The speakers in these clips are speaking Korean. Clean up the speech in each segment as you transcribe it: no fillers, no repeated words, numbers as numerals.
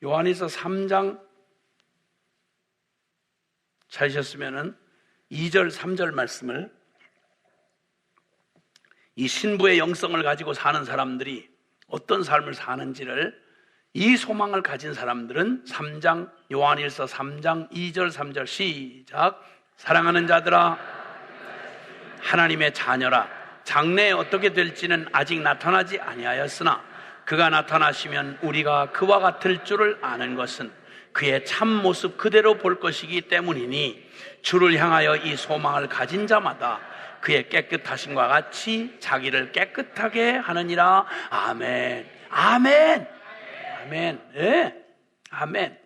요한일서 3장 찾으셨으면은 2절 3절 말씀을, 이 신부의 영성을 가지고 사는 사람들이 어떤 삶을 사는지를, 이 소망을 가진 사람들은 3장 요한일서 3장 2절 3절 시작. 사랑하는 자들아, 하나님의 자녀라, 장래에 어떻게 될지는 아직 나타나지 아니하였으나 그가 나타나시면 우리가 그와 같을 줄을 아는 것은 그의 참모습 그대로 볼 것이기 때문이니 주를 향하여 이 소망을 가진 자마다 그의 깨끗하심과 같이 자기를 깨끗하게 하느니라. 아멘. 아멘. 아멘. 네. 아멘.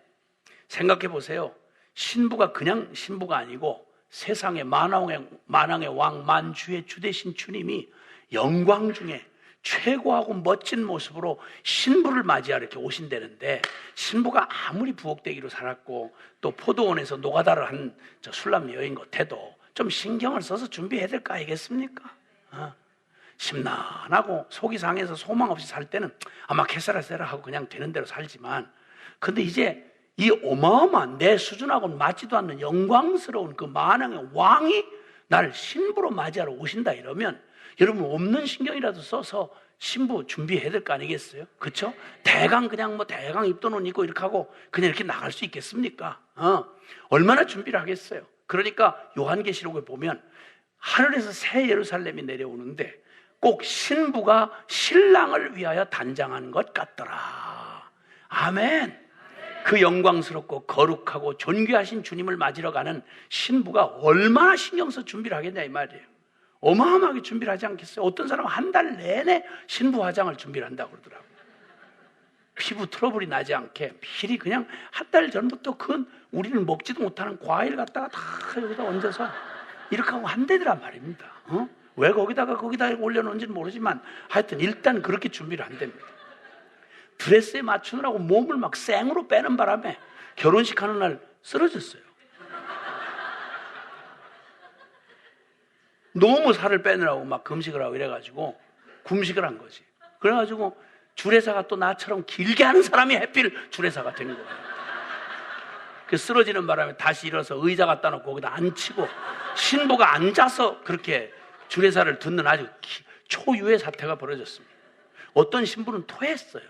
생각해 보세요. 신부가 그냥 신부가 아니고 세상의 만왕의 왕 만주의 주 되신 주님이 영광 중에 최고하고 멋진 모습으로 신부를 맞이하러 이렇게 오신다는데, 신부가 아무리 부엌대기로 살았고 또 포도원에서 노가다를 한 술람 여인 같아도 좀 신경을 써서 준비해야 될 거 아니겠습니까? 심란하고 속이 상해서 소망 없이 살 때는 아마 캐세라 세라 하고 그냥 되는 대로 살지만, 근데 이제 이 어마어마한 내 수준하고는 맞지도 않는 영광스러운 그 만왕의 왕이 나를 신부로 맞이하러 오신다 이러면 여러분 없는 신경이라도 써서 신부 준비해야 될 거 아니겠어요? 그렇죠? 대강 그냥 대강 입던 옷 입고 이렇게 하고 그냥 이렇게 나갈 수 있겠습니까? 얼마나 준비를 하겠어요? 그러니까 요한계시록에 보면 하늘에서 새 예루살렘이 내려오는데 꼭 신부가 신랑을 위하여 단장한 것 같더라. 아멘. 그 영광스럽고 거룩하고 존귀하신 주님을 맞으러 가는 신부가 얼마나 신경 써서 준비를 하겠냐 이 말이에요. 어마어마하게 준비를 하지 않겠어요? 어떤 사람은 한 달 내내 신부 화장을 준비를 한다고 그러더라고요. 피부 트러블이 나지 않게 미리 그냥 한 달 전부터 우리는 먹지도 못하는 과일 갖다가 다 여기다 얹어서 이렇게 하고 한대더란 말입니다. 왜 거기다 올려놓은지는 모르지만 하여튼 일단 그렇게 준비를 한답니다. 드레스에 맞추느라고 몸을 막 생으로 빼는 바람에 결혼식 하는 날 쓰러졌어요. 너무 살을 빼느라고 막 금식을 하고 이래가지고 금식을 한 거지. 그래가지고 주례사가 또 나처럼 길게 하는 사람이 해필 주례사가 된 거예요. 그 쓰러지는 바람에 다시 일어서 의자 갖다 놓고 거기다 앉히고 신부가 앉아서 그렇게 주례사를 듣는 아주 초유의 사태가 벌어졌습니다. 어떤 신부는 토했어요.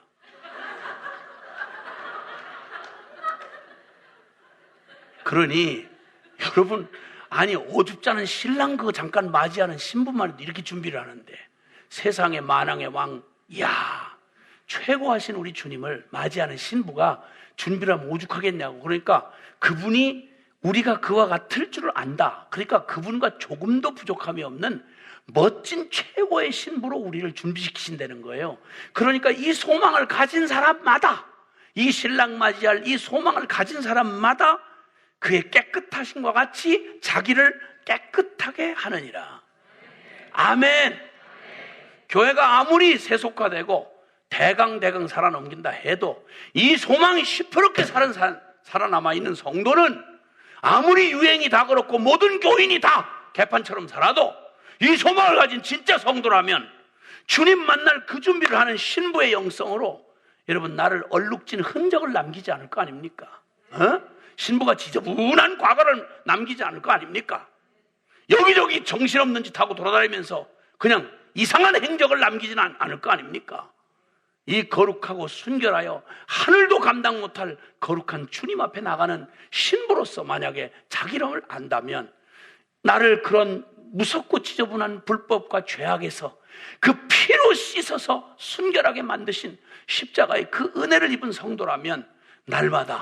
그러니 여러분, 아니 어둡지 않은 신랑 그거 잠깐 맞이하는 신부만 해도 이렇게 준비를 하는데 세상의 만왕의 왕, 이야 최고하신 우리 주님을 맞이하는 신부가 준비를 하면 오죽하겠냐고. 그러니까 그분이 우리가 그와 같을 줄을 안다. 그러니까 그분과 조금도 부족함이 없는 멋진 최고의 신부로 우리를 준비시키신다는 거예요. 그러니까 이 소망을 가진 사람마다, 이 신랑 맞이할 이 소망을 가진 사람마다 그의 깨끗하심과 같이 자기를 깨끗하게 하느니라. 아멘. 교회가 아무리 세속화되고 대강 살아넘긴다 해도 이 소망이 시퍼렇게 살아남아 있는 성도는 아무리 유행이 다 그렇고 모든 교인이 다 개판처럼 살아도 이 소망을 가진 진짜 성도라면 주님 만날 그 준비를 하는 신부의 영성으로 여러분 나를 얼룩진 흔적을 남기지 않을 거 아닙니까? 신부가 지저분한 과거를 남기지 않을 거 아닙니까? 여기저기 정신없는 짓 하고 돌아다니면서 그냥 이상한 행적을 남기지는 않을 거 아닙니까? 이 거룩하고 순결하여 하늘도 감당 못할 거룩한 주님 앞에 나가는 신부로서 만약에 자기 이름을 안다면 나를 그런 무섭고 지저분한 불법과 죄악에서 그 피로 씻어서 순결하게 만드신 십자가의 그 은혜를 입은 성도라면 날마다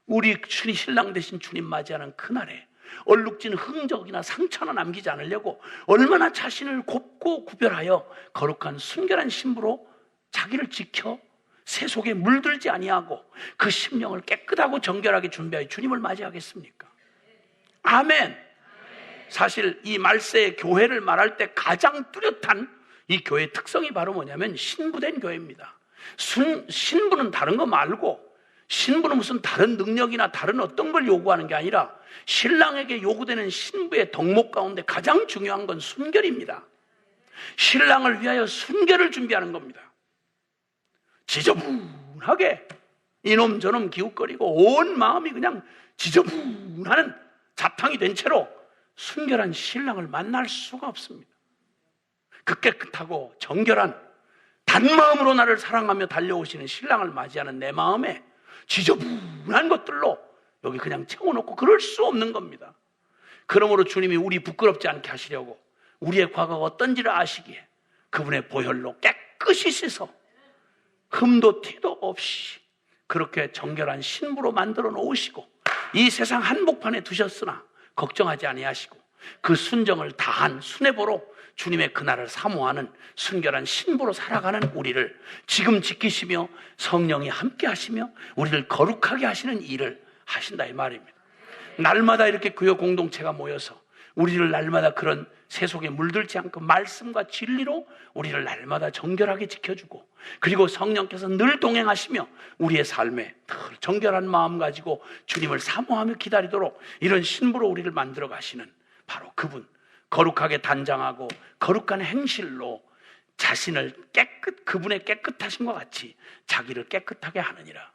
우리 주님 신랑 되신 주님 맞이하는 그날에 얼룩진 흔적이나 상처나 남기지 않으려고 얼마나 자신을 곱고 구별하여 거룩한 순결한 신부로 자기를 지켜 세속에 물들지 아니하고 그 심령을 깨끗하고 정결하게 준비하여 주님을 맞이하겠습니까? 아멘. 사실 이 말세의 교회를 말할 때 가장 뚜렷한 이 교회의 특성이 바로 뭐냐면 신부된 교회입니다. 신부는 다른 거 말고, 신부는 무슨 다른 능력이나 다른 어떤 걸 요구하는 게 아니라 신랑에게 요구되는 신부의 덕목 가운데 가장 중요한 건 순결입니다. 신랑을 위하여 순결을 준비하는 겁니다. 지저분하게 이놈 저놈 기웃거리고 온 마음이 그냥 지저분하는 자탕이 된 채로 순결한 신랑을 만날 수가 없습니다. 그 깨끗하고 정결한 단마음으로 나를 사랑하며 달려오시는 신랑을 맞이하는 내 마음에 지저분한 것들로 여기 그냥 채워놓고 그럴 수 없는 겁니다. 그러므로 주님이 우리 부끄럽지 않게 하시려고 우리의 과거가 어떤지를 아시기에 그분의 보혈로 깨끗이 씻어 흠도 티도 없이 그렇게 정결한 신부로 만들어 놓으시고 이 세상 한복판에 두셨으나 걱정하지 아니하시고 그 순정을 다한 수뇌보로 주님의 그날을 사모하는 순결한 신부로 살아가는 우리를 지금 지키시며 성령이 함께 하시며 우리를 거룩하게 하시는 일을 하신다 이 말입니다. 날마다 이렇게 교회 공동체가 모여서 우리를 날마다 그런 세속에 물들지 않고 말씀과 진리로 우리를 날마다 정결하게 지켜주고 그리고 성령께서 늘 동행하시며 우리의 삶에 늘 정결한 마음 가지고 주님을 사모하며 기다리도록 이런 신부로 우리를 만들어 가시는 바로 그분, 거룩하게 단장하고 거룩한 행실로 자신을 그분의 깨끗하심과 같이 자기를 깨끗하게 하느니라.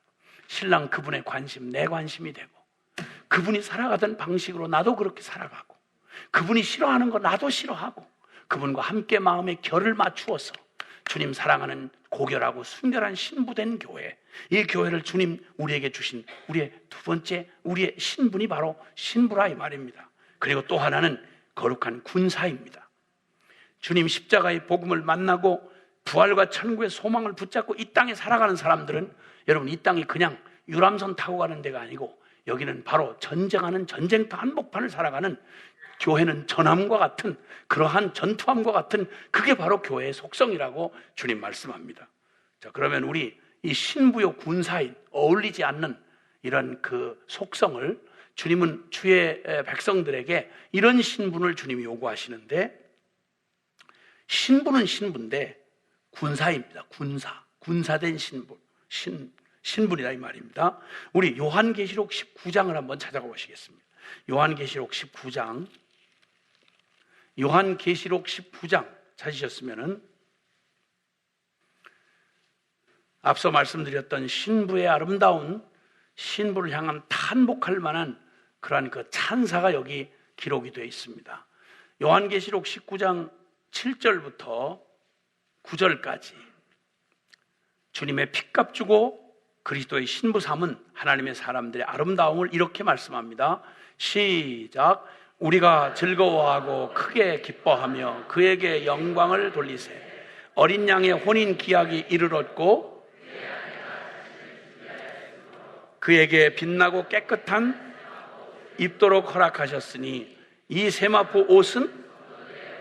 신랑 그분의 관심, 내 관심이 되고 그분이 살아가던 방식으로 나도 그렇게 살아가고 그분이 싫어하는 거 나도 싫어하고 그분과 함께 마음의 결을 맞추어서 주님 사랑하는 고결하고 순결한 신부된 교회, 이 교회를 주님 우리에게 주신 우리의 두 번째 우리의 신분이 바로 신부라 이 말입니다. 그리고 또 하나는 거룩한 군사입니다. 주님 십자가의 복음을 만나고 부활과 천국의 소망을 붙잡고 이 땅에 살아가는 사람들은 여러분 이 땅이 그냥 유람선 타고 가는 데가 아니고 여기는 바로 전쟁하는 전쟁터 한복판을 살아가는 교회는 전함과 같은 그러한 전투함과 같은 그게 바로 교회의 속성이라고 주님 말씀합니다. 자, 그러면 우리 이 신부요 군사인 어울리지 않는 이런 그 속성을 주님은 주의 백성들에게 이런 신분을 주님이 요구하시는데 신부는 신부인데 군사입니다. 군사된 신분이라 이 말입니다. 우리 요한계시록 19장을 한번 찾아가 보시겠습니다. 요한계시록 19장 찾으셨으면은 앞서 말씀드렸던 신부의 아름다운 신부를 향한 탄복할 만한 그러한 그 찬사가 여기 기록이 되어 있습니다. 요한계시록 19장 7절부터 9절까지 주님의 핏값 주고 그리스도의 신부 삼은 하나님의 사람들의 아름다움을 이렇게 말씀합니다. 시작. 우리가 즐거워하고 크게 기뻐하며 그에게 영광을 돌리세. 어린 양의 혼인 기약이 이르렀고 그에게 빛나고 깨끗한 입도록 허락하셨으니 이 세마포 옷은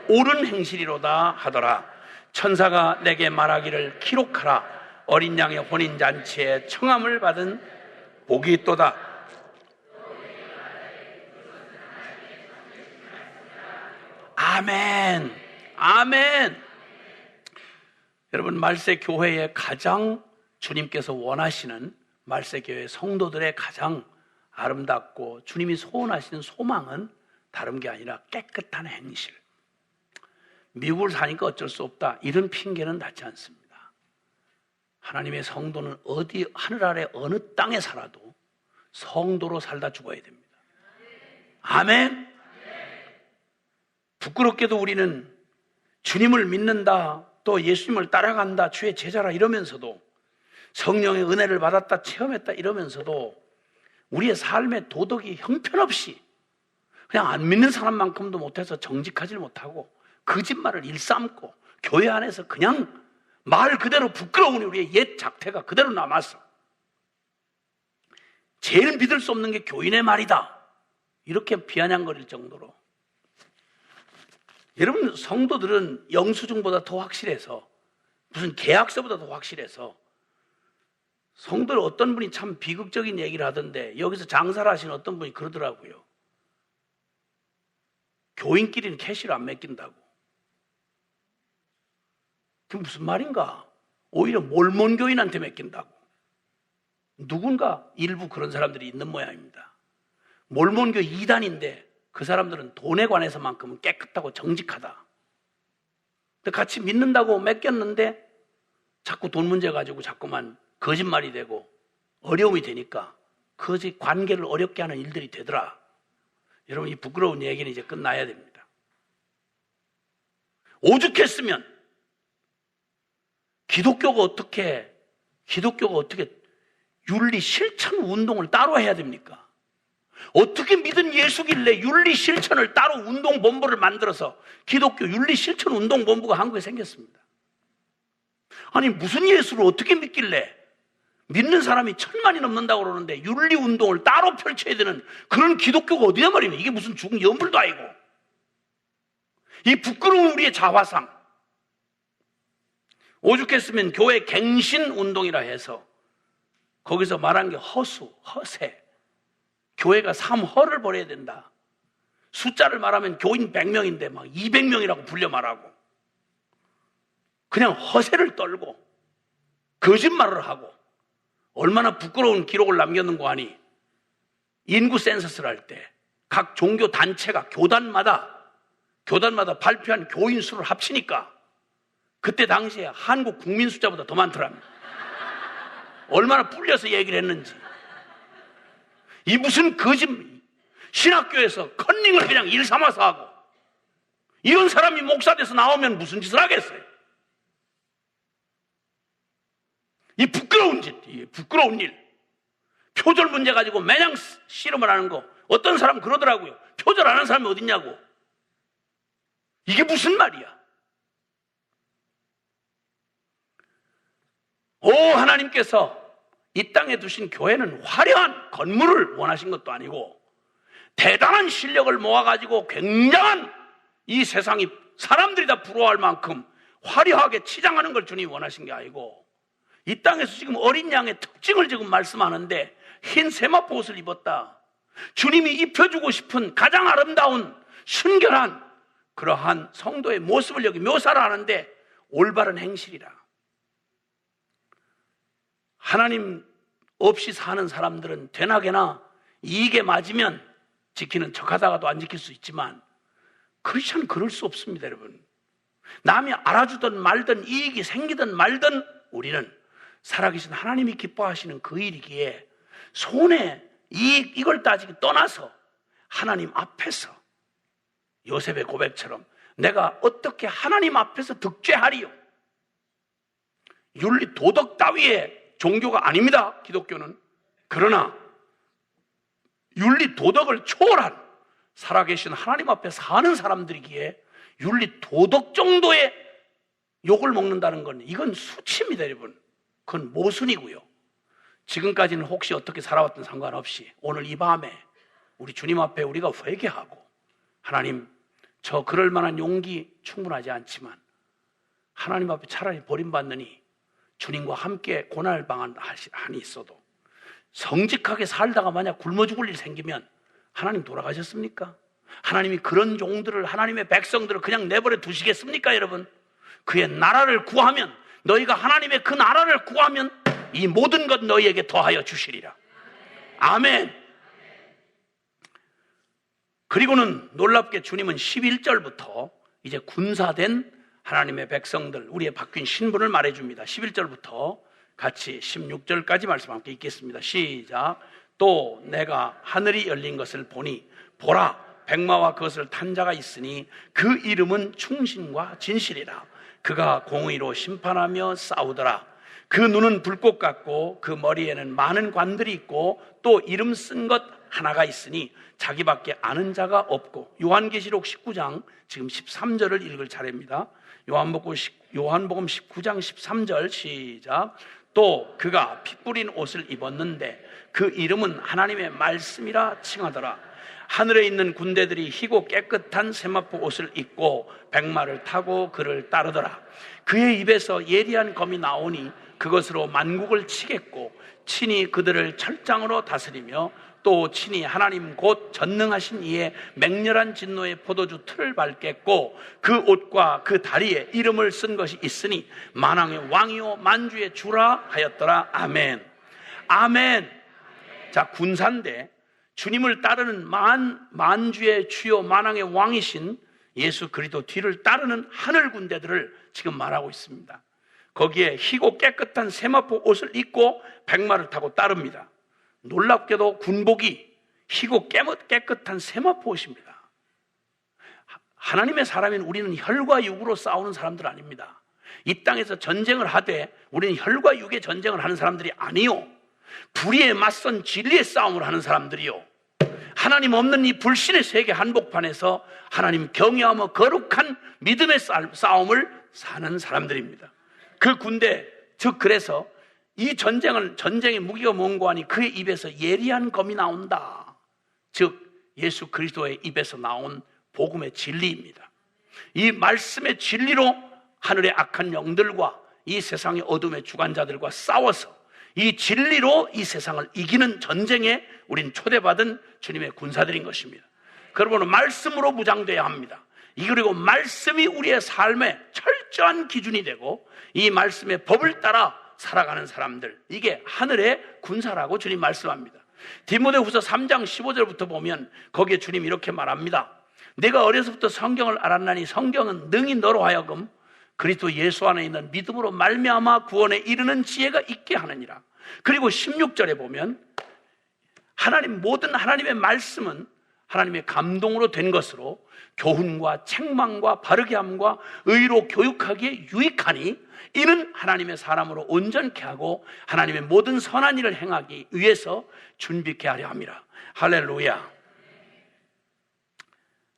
옳은 행실이로다 하더라. 천사가 내게 말하기를 기록하라. 어린 양의 혼인잔치에 청함을 받은 복이 있도다. 아멘. 아멘. 여러분 말세 교회의 가장 주님께서 원하시는 말세 교회 성도들의 가장 아름답고 주님이 소원하시는 소망은 다른 게 아니라 깨끗한 행실. 미국을 사니까 어쩔 수 없다. 이런 핑계는 낫지 않습니다. 하나님의 성도는 어디 하늘 아래 어느 땅에 살아도 성도로 살다 죽어야 됩니다. 아멘. 부끄럽게도 우리는 주님을 믿는다, 또 예수님을 따라간다, 주의 제자라 이러면서도 성령의 은혜를 받았다, 체험했다 이러면서도 우리의 삶의 도덕이 형편없이 그냥 안 믿는 사람만큼도 못해서 정직하지 못하고 거짓말을 일삼고 교회 안에서 그냥 말 그대로 부끄러운 우리의 옛 작태가 그대로 남아서 제일 믿을 수 없는 게 교인의 말이다 이렇게 비아냥거릴 정도로 여러분 성도들은 영수증보다 더 확실해서 무슨 계약서보다 더 확실해서 성도들 어떤 분이 참 비극적인 얘기를 하던데 여기서 장사를 하시는 어떤 분이 그러더라고요. 교인끼리는 캐시를 안 맡긴다고. 그게 무슨 말인가? 오히려 몰몬 교인한테 맡긴다고. 누군가 일부 그런 사람들이 있는 모양입니다. 몰몬교 2단인데 그 사람들은 돈에 관해서만큼은 깨끗하고 정직하다. 근데 같이 믿는다고 맡겼는데 자꾸 돈 문제 가지고 자꾸만 거짓말이 되고 어려움이 되니까 그것이 관계를 어렵게 하는 일들이 되더라. 여러분, 이 부끄러운 얘기는 이제 끝나야 됩니다. 오죽했으면 기독교가 어떻게 윤리 실천 운동을 따로 해야 됩니까? 어떻게 믿은 예수길래 윤리 실천을 따로 운동본부를 만들어서 기독교 윤리 실천 운동본부가 한국에 생겼습니다. 아니, 무슨 예수를 어떻게 믿길래 믿는 사람이 1000만이 넘는다고 그러는데 윤리 운동을 따로 펼쳐야 되는 그런 기독교가 어디냐 말입니까? 이게 무슨 죽은 연불도 아니고. 이 부끄러운 우리의 자화상. 오죽했으면 교회 갱신 운동이라 해서 거기서 말한 게 허수, 허세. 교회가 삼허를 버려야 된다. 숫자를 말하면 교인 100명인데 막 200명이라고 불려 말하고 그냥 허세를 떨고 거짓말을 하고 얼마나 부끄러운 기록을 남겼는고 하니 인구 센서스를 할 때 각 종교 단체가 교단마다 발표한 교인 수를 합치니까 그때 당시에 한국 국민 숫자보다 더 많더랍니다. 얼마나 불려서 얘기를 했는지. 이 무슨 신학교에서 컨닝을 그냥 일 삼아서 하고 이런 사람이 목사 돼서 나오면 무슨 짓을 하겠어요? 이 부끄러운 짓, 이 부끄러운 일. 표절 문제 가지고 매냥 씨름을 하는 거. 어떤 사람은 그러더라고요. 표절 안 하는 사람이 어딨냐고. 이게 무슨 말이야? 하나님께서 이 땅에 두신 교회는 화려한 건물을 원하신 것도 아니고 대단한 실력을 모아가지고 굉장한 이 세상이 사람들이 다 부러워할 만큼 화려하게 치장하는 걸 주님이 원하신 게 아니고 이 땅에서 지금 어린 양의 특징을 지금 말씀하는데 흰 세마포 옷을 입었다. 주님이 입혀주고 싶은 가장 아름다운 순결한 그러한 성도의 모습을 여기 묘사를 하는데 올바른 행실이라. 하나님 없이 사는 사람들은 되나게나 이익에 맞으면 지키는 척하다가도 안 지킬 수 있지만 크리스천은 그럴 수 없습니다, 여러분. 남이 알아주든 말든 이익이 생기든 말든 우리는 살아계신 하나님이 기뻐하시는 그 일이기에 손해, 이익 이걸 따지기 떠나서 하나님 앞에서 요셉의 고백처럼 내가 어떻게 하나님 앞에서 득죄하리요? 윤리 도덕 따위의 종교가 아닙니다, 기독교는. 그러나 윤리 도덕을 초월한 살아계신 하나님 앞에 사는 사람들이기에 윤리 도덕 정도의 욕을 먹는다는 건 이건 수치입니다, 여러분. 그건 모순이고요. 지금까지는 혹시 어떻게 살아왔든 상관없이 오늘 이 밤에 우리 주님 앞에 우리가 회개하고 하나님, 저 그럴 만한 용기 충분하지 않지만 하나님 앞에 차라리 버림받느니 주님과 함께 고난을 한이 있어도 성직하게 살다가 만약 굶어 죽을 일 생기면 하나님 돌아가셨습니까? 하나님이 그런 종들을, 하나님의 백성들을 그냥 내버려 두시겠습니까, 여러분? 그의 나라를 구하면, 너희가 하나님의 그 나라를 구하면 이 모든 것 너희에게 더하여 주시리라. 아멘. 그리고는 놀랍게 주님은 11절부터 이제 군사된 하나님의 백성들, 우리의 바뀐 신분을 말해줍니다. 11절부터 같이 16절까지 말씀 함께 읽겠습니다. 시작. 또 내가 하늘이 열린 것을 보니 보라, 백마와 그것을 탄 자가 있으니 그 이름은 충신과 진실이라. 그가 공의로 심판하며 싸우더라. 그 눈은 불꽃 같고 그 머리에는 많은 관들이 있고 또 이름 쓴 것 하나가 있으니 자기밖에 아는 자가 없고. 요한계시록 19장 지금 13절을 읽을 차례입니다. 요한복음 19장 13절 시작. 또 그가 피 뿌린 옷을 입었는데 그 이름은 하나님의 말씀이라 칭하더라. 하늘에 있는 군대들이 희고 깨끗한 세마포 옷을 입고 백마를 타고 그를 따르더라. 그의 입에서 예리한 검이 나오니 그것으로 만국을 치겠고 친히 그들을 철장으로 다스리며 또 친히 하나님 곧 전능하신 이의 맹렬한 진노의 포도주 틀을 밟겠고 그 옷과 그 다리에 이름을 쓴 것이 있으니 만왕의 왕이요 만주의 주라 하였더라. 아멘. 아멘. 자, 군사인데 주님을 따르는 만주의 주요 만왕의 왕이신 예수 그리스도 뒤를 따르는 하늘 군대들을 지금 말하고 있습니다. 거기에 희고 깨끗한 세마포 옷을 입고 백마를 타고 따릅니다. 놀랍게도 군복이 희고 깨끗한 세마포 옷입니다. 하나님의 사람인 우리는 혈과 육으로 싸우는 사람들 아닙니다. 이 땅에서 전쟁을 하되 우리는 혈과 육의 전쟁을 하는 사람들이 아니요, 불의에 맞선 진리의 싸움을 하는 사람들이요, 하나님 없는 이 불신의 세계 한복판에서 하나님 경외하며 거룩한 믿음의 싸움을 사는 사람들입니다. 그 군대, 즉 그래서 이 전쟁의 무기가 뭔고 하니 그의 입에서 예리한 검이 나온다. 즉 예수 그리스도의 입에서 나온 복음의 진리입니다. 이 말씀의 진리로 하늘의 악한 영들과 이 세상의 어둠의 주관자들과 싸워서 이 진리로 이 세상을 이기는 전쟁에 우린 초대받은 주님의 군사들인 것입니다. 그러므로 말씀으로 무장되어야 합니다. 그리고 말씀이 우리의 삶의 철저한 기준이 되고 이 말씀의 법을 따라 살아가는 사람들, 이게 하늘의 군사라고 주님 말씀합니다. 디모데후서 3장 15절부터 보면 거기에 주님 이렇게 말합니다. 내가 어려서부터 성경을 알았나니 성경은 능히 너로 하여금 그리스도 예수 안에 있는 믿음으로 말미암아 구원에 이르는 지혜가 있게 하느니라. 그리고 16절에 보면 모든 하나님의 말씀은 하나님의 감동으로 된 것으로 교훈과 책망과 바르게 함과 의로 교육하기에 유익하니 이는 하나님의 사람으로 온전케 하고 하나님의 모든 선한 일을 행하기 위해서 준비케 하려 함이라. 할렐루야.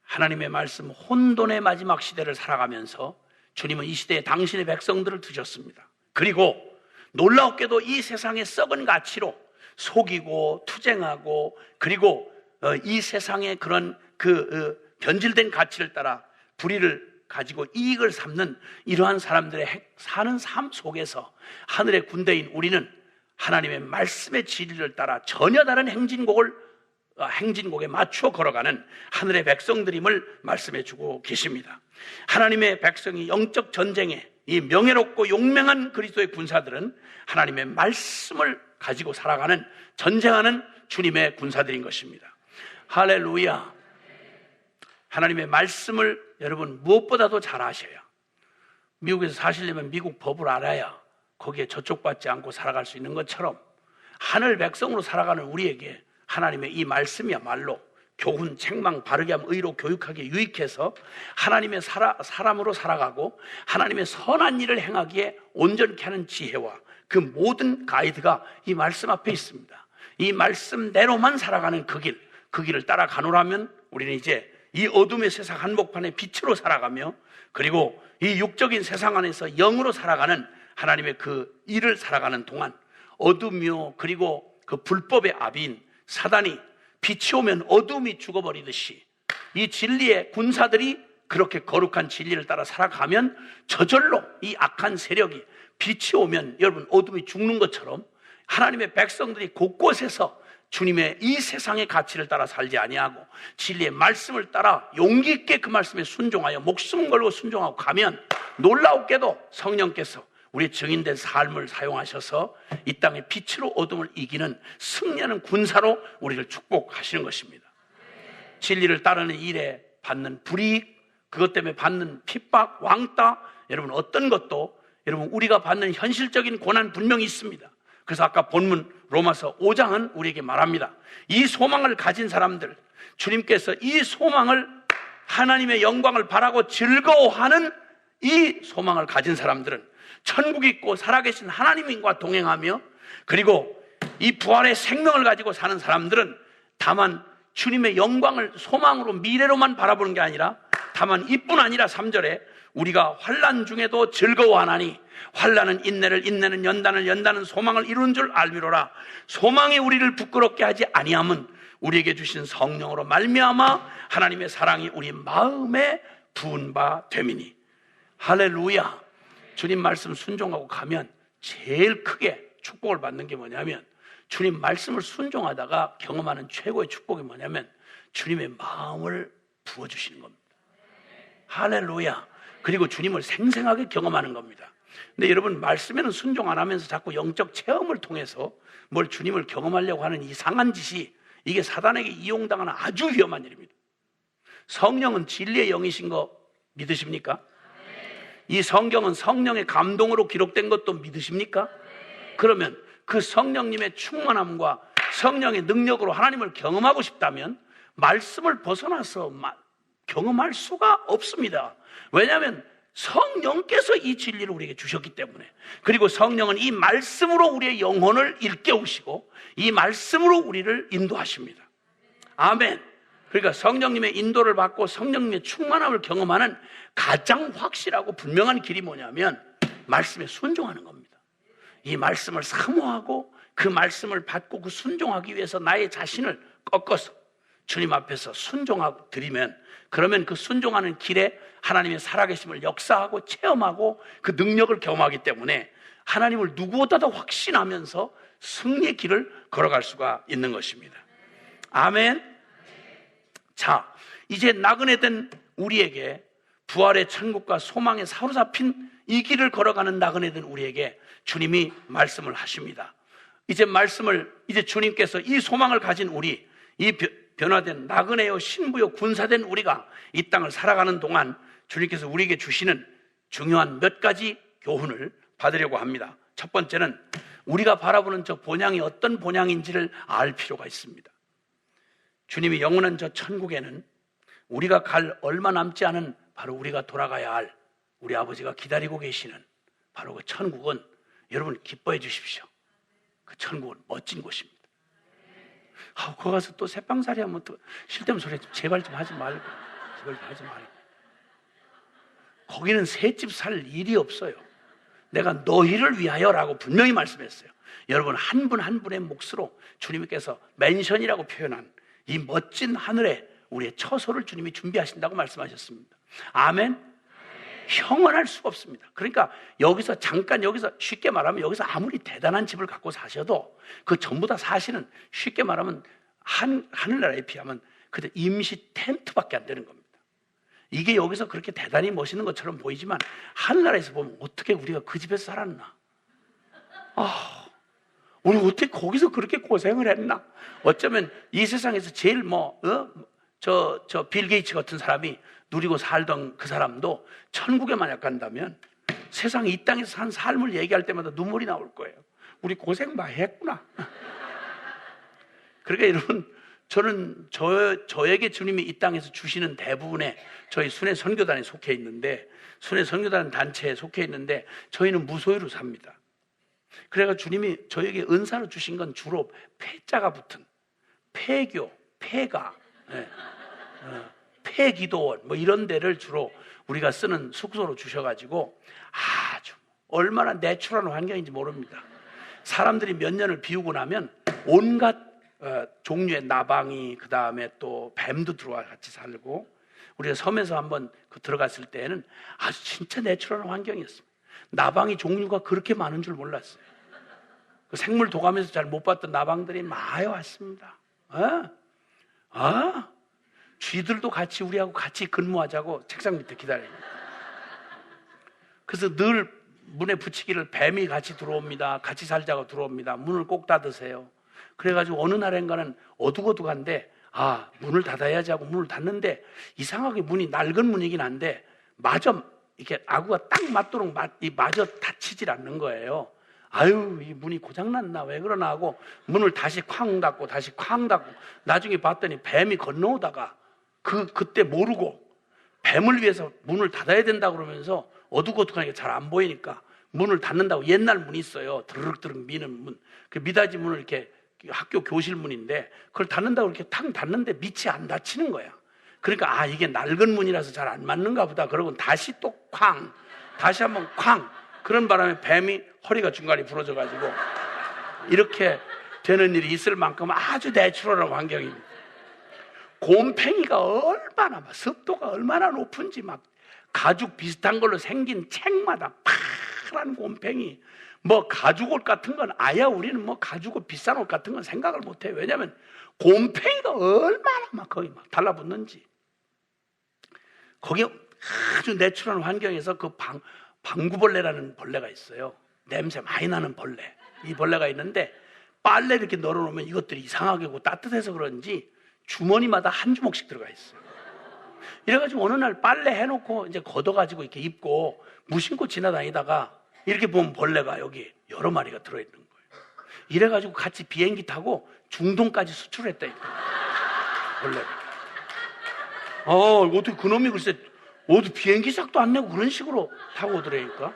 하나님의 말씀, 혼돈의 마지막 시대를 살아가면서 주님은 이 시대에 당신의 백성들을 두셨습니다. 그리고 놀랍게도 이 세상의 썩은 가치로 속이고 투쟁하고 그리고 이 세상의 그런 변질된 가치를 따라 불의를 가지고 이익을 삼는 이러한 사람들의 사는 삶 속에서 하늘의 군대인 우리는 하나님의 말씀의 진리를 따라 전혀 다른 행진곡에 맞추어 걸어가는 하늘의 백성들임을 말씀해 주고 계십니다. 하나님의 백성이 영적 전쟁에 이 명예롭고 용맹한 그리스도의 군사들은 하나님의 말씀을 가지고 살아가는, 전쟁하는 주님의 군사들인 것입니다. 할렐루야. 하나님의 말씀을 여러분 무엇보다도 잘 아셔야, 미국에서 사시려면 미국 법을 알아야 거기에 저촉받지 않고 살아갈 수 있는 것처럼 하늘 백성으로 살아가는 우리에게 하나님의 이 말씀이야말로 교훈, 책망, 바르게 함, 의로 교육하기에 유익해서 하나님의 사람으로 살아가고 하나님의 선한 일을 행하기에 온전케 하는 지혜와 그 모든 가이드가 이 말씀 앞에 있습니다. 이 말씀대로만 살아가는 그 길을 따라가노라면 우리는 이제 이 어둠의 세상 한복판의 빛으로 살아가며 그리고 이 육적인 세상 안에서 영으로 살아가는 하나님의 그 일을 살아가는 동안 어둠이요 그리고 그 불법의 아비인 사단이 빛이 오면 어둠이 죽어버리듯이 이 진리의 군사들이 그렇게 거룩한 진리를 따라 살아가면 저절로 이 악한 세력이 빛이 오면 여러분 어둠이 죽는 것처럼 하나님의 백성들이 곳곳에서 주님의 이 세상의 가치를 따라 살지 아니하고 진리의 말씀을 따라 용기 있게 그 말씀에 순종하여 목숨 걸고 순종하고 가면 놀라웠게도 성령께서 우리의 증인된 삶을 사용하셔서 이 땅의 빛으로 어둠을 이기는 승리하는 군사로 우리를 축복하시는 것입니다. 진리를 따르는 일에 받는 불이익, 그것 때문에 받는 핍박, 왕따, 여러분 어떤 것도 여러분 우리가 받는 현실적인 고난 분명히 있습니다. 그래서 아까 본문 로마서 5장은 우리에게 말합니다. 이 소망을 가진 사람들, 주님께서 이 소망을 하나님의 영광을 바라고 즐거워하는 이 소망을 가진 사람들은 천국이 있고 살아계신 하나님과 동행하며 그리고 이 부활의 생명을 가지고 사는 사람들은 다만 주님의 영광을 소망으로 미래로만 바라보는 게 아니라 다만 이뿐 아니라 3절에 우리가 환난 중에도 즐거워하나니 환난은 인내를, 인내는 연단을, 연단은 소망을 이루는 줄 알미로라. 소망이 우리를 부끄럽게 하지 아니함은 우리에게 주신 성령으로 말미암아 하나님의 사랑이 우리 마음에 부은 바 됨이니. 할렐루야. 주님 말씀 순종하고 가면 제일 크게 축복을 받는 게 뭐냐면 주님 말씀을 순종하다가 경험하는 최고의 축복이 뭐냐면 주님의 마음을 부어주시는 겁니다. 할렐루야. 그리고 주님을 생생하게 경험하는 겁니다. 근데 여러분 말씀에는 순종 안 하면서 자꾸 영적 체험을 통해서 뭘 주님을 경험하려고 하는 이상한 짓이 이게 사단에게 이용당하는 아주 위험한 일입니다. 성령은 진리의 영이신 거 믿으십니까? 이 성경은 성령의 감동으로 기록된 것도 믿으십니까? 그러면 그 성령님의 충만함과 성령의 능력으로 하나님을 경험하고 싶다면 말씀을 벗어나서 경험할 수가 없습니다. 왜냐하면 성령께서 이 진리를 우리에게 주셨기 때문에, 그리고 성령은 이 말씀으로 우리의 영혼을 일깨우시고 이 말씀으로 우리를 인도하십니다. 아멘. 그러니까 성령님의 인도를 받고 성령님의 충만함을 경험하는 가장 확실하고 분명한 길이 뭐냐면 말씀에 순종하는 겁니다. 이 말씀을 사모하고 그 말씀을 받고 그 순종하기 위해서 나의 자신을 꺾어서 주님 앞에서 순종하고 드리면, 그러면 그 순종하는 길에 하나님의 살아계심을 역사하고 체험하고 그 능력을 경험하기 때문에 하나님을 누구보다도 확신하면서 승리의 길을 걸어갈 수가 있는 것입니다. 아멘. 자, 이제 나그네 된 우리에게, 부활의 천국과 소망에 사로잡힌 이 길을 걸어가는 나그네 된 우리에게 주님이 말씀을 하십니다. 이제 주님께서 이 소망을 가진 우리, 이 변화된 나그네요 신부요 군사된 우리가 이 땅을 살아가는 동안 주님께서 우리에게 주시는 중요한 몇 가지 교훈을 받으려고 합니다. 첫 번째는 우리가 바라보는 저 본향이 어떤 본향인지를 알 필요가 있습니다. 주님이 영원한 저 천국에는 우리가 갈 얼마 남지 않은 바로 우리가 돌아가야 할 우리 아버지가 기다리고 계시는 바로 그 천국은, 여러분 기뻐해 주십시오. 그 천국은 멋진 곳입니다. 거기 가서 또 새빵살이 하면 또 실대면 소리 제발 좀 하지 말고, 제발 좀 하지 말고. 거기는 새집 살 일이 없어요. 내가 너희를 위하여라고 분명히 말씀했어요. 여러분 한 분 한 분의 몫으로 주님께서 맨션이라고 표현한 이 멋진 하늘에 우리의 처소를 주님이 준비하신다고 말씀하셨습니다. 아멘. 형언할 수가 없습니다. 그러니까 여기서 잠깐, 여기서 쉽게 말하면 여기서 아무리 대단한 집을 갖고 사셔도 그 전부 다 사실은 쉽게 말하면 하늘나라에 비하면 그때 임시 텐트밖에 안 되는 겁니다. 이게 여기서 그렇게 대단히 멋있는 것처럼 보이지만 하늘나라에서 보면 어떻게 우리가 그 집에서 살았나? 우리 어떻게 거기서 그렇게 고생을 했나? 어쩌면 이 세상에서 제일 빌 게이츠 같은 사람이 누리고 살던 그 사람도 천국에 만약 간다면 세상 이 땅에서 산 삶을 얘기할 때마다 눈물이 나올 거예요. 우리 고생 많이 했구나. 그러니까 여러분, 저는 저에게 주님이 이 땅에서 주시는 대부분의, 저희 순회 선교단에 속해 있는데, 순회 선교단 단체에 속해 있는데 저희는 무소유로 삽니다. 그래서 주님이 저에게 은사로 주신 건 주로 폐자가 붙은 폐교, 폐가, 폐기도원 이런 데를 주로 우리가 쓰는 숙소로 주셔가지고 아주 얼마나 내추럴한 환경인지 모릅니다. 사람들이 몇 년을 비우고 나면 온갖 종류의 나방이, 그 다음에 또 뱀도 들어와 같이 살고, 우리가 섬에서 한번 들어갔을 때에는 아주 진짜 내추럴한 환경이었습니다. 나방이 종류가 그렇게 많은 줄 몰랐어요. 그 생물 도감에서 잘 못 봤던 나방들이 많이 왔습니다. 쥐들도 같이 우리하고 같이 근무하자고 책상 밑에 기다려요. 그래서 늘 문에 붙이기를 뱀이 같이 들어옵니다. 같이 살자고 들어옵니다. 문을 꼭 닫으세요. 그래가지고 어느 날인가는 어둑어둑한데 문을 닫아야지 하고 문을 닫는데 이상하게 문이 낡은 문이긴 한데 마저 이렇게 아구가 딱 맞도록 마저 닫히질 않는 거예요. 이 문이 고장났나 왜 그러나 하고 문을 다시 쾅 닫고 다시 쾅 닫고, 나중에 봤더니 뱀이 건너오다가 그때 모르고 뱀을 위해서 문을 닫아야 된다 그러면서 어둑어둑하게 잘 안 보이니까 문을 닫는다고, 옛날 문이 있어요. 드르륵드르륵 미는 문, 그 미닫이 문을 이렇게, 학교 교실 문인데 그걸 닫는다고 이렇게 탁 닫는데 밑이 안 닫히는 거야. 그러니까 이게 낡은 문이라서 잘 안 맞는가 보다 그러고 다시 또 쾅, 다시 한번 쾅, 그런 바람에 뱀이 허리가 중간에 부러져가지고 이렇게 되는 일이 있을 만큼 아주 내추럴한 환경입니다. 곰팽이가 얼마나 습도가 얼마나 높은지 가죽 비슷한 걸로 생긴 책마다 파란 곰팽이, 가죽옷 같은 건 우리는 가죽옷 비싼 옷 같은 건 생각을 못해요. 왜냐하면 곰팽이가 얼마나 거기 달라붙는지. 거기 아주 내추럴한 환경에서 그 방구벌레라는 벌레가 있어요. 냄새 많이 나는 벌레. 이 벌레가 있는데 빨래를 이렇게 널어놓으면 이것들이 이상하게 따뜻해서 그런지 주머니마다 한 주먹씩 들어가 있어요. 이래가지고 어느 날 빨래 해놓고 이제 걷어가지고 이렇게 입고 무심코 지나다니다가 이렇게 보면 벌레가 여기 여러 마리가 들어있는 거예요. 이래가지고 같이 비행기 타고 중동까지 수출했다니까. 벌레가. 어떻게 그놈이 글쎄 어디 비행기 싹도 안 내고 그런 식으로 타고 오더라니까.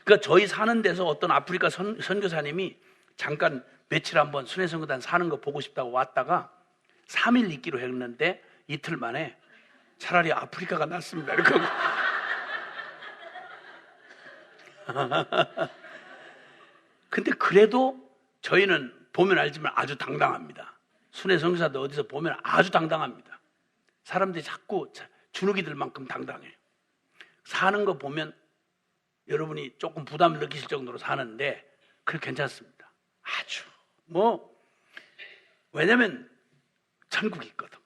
그러니까 저희 사는 데서 어떤 아프리카 선교사님이 잠깐 며칠 한번 순회선교단 사는 거 보고 싶다고 왔다가 3일 있기로 했는데 이틀 만에 차라리 아프리카가 낫습니다. 이렇게 하고. 근데 그래도 저희는 보면 알지만 아주 당당합니다. 순회선교사도 어디서 보면 아주 당당합니다. 사람들이 자꾸 주눅이들만큼 당당해요. 사는 거 보면 여러분이 조금 부담을 느끼실 정도로 사는데 그래 괜찮습니다. 아주 왜냐면 천국이 있거든.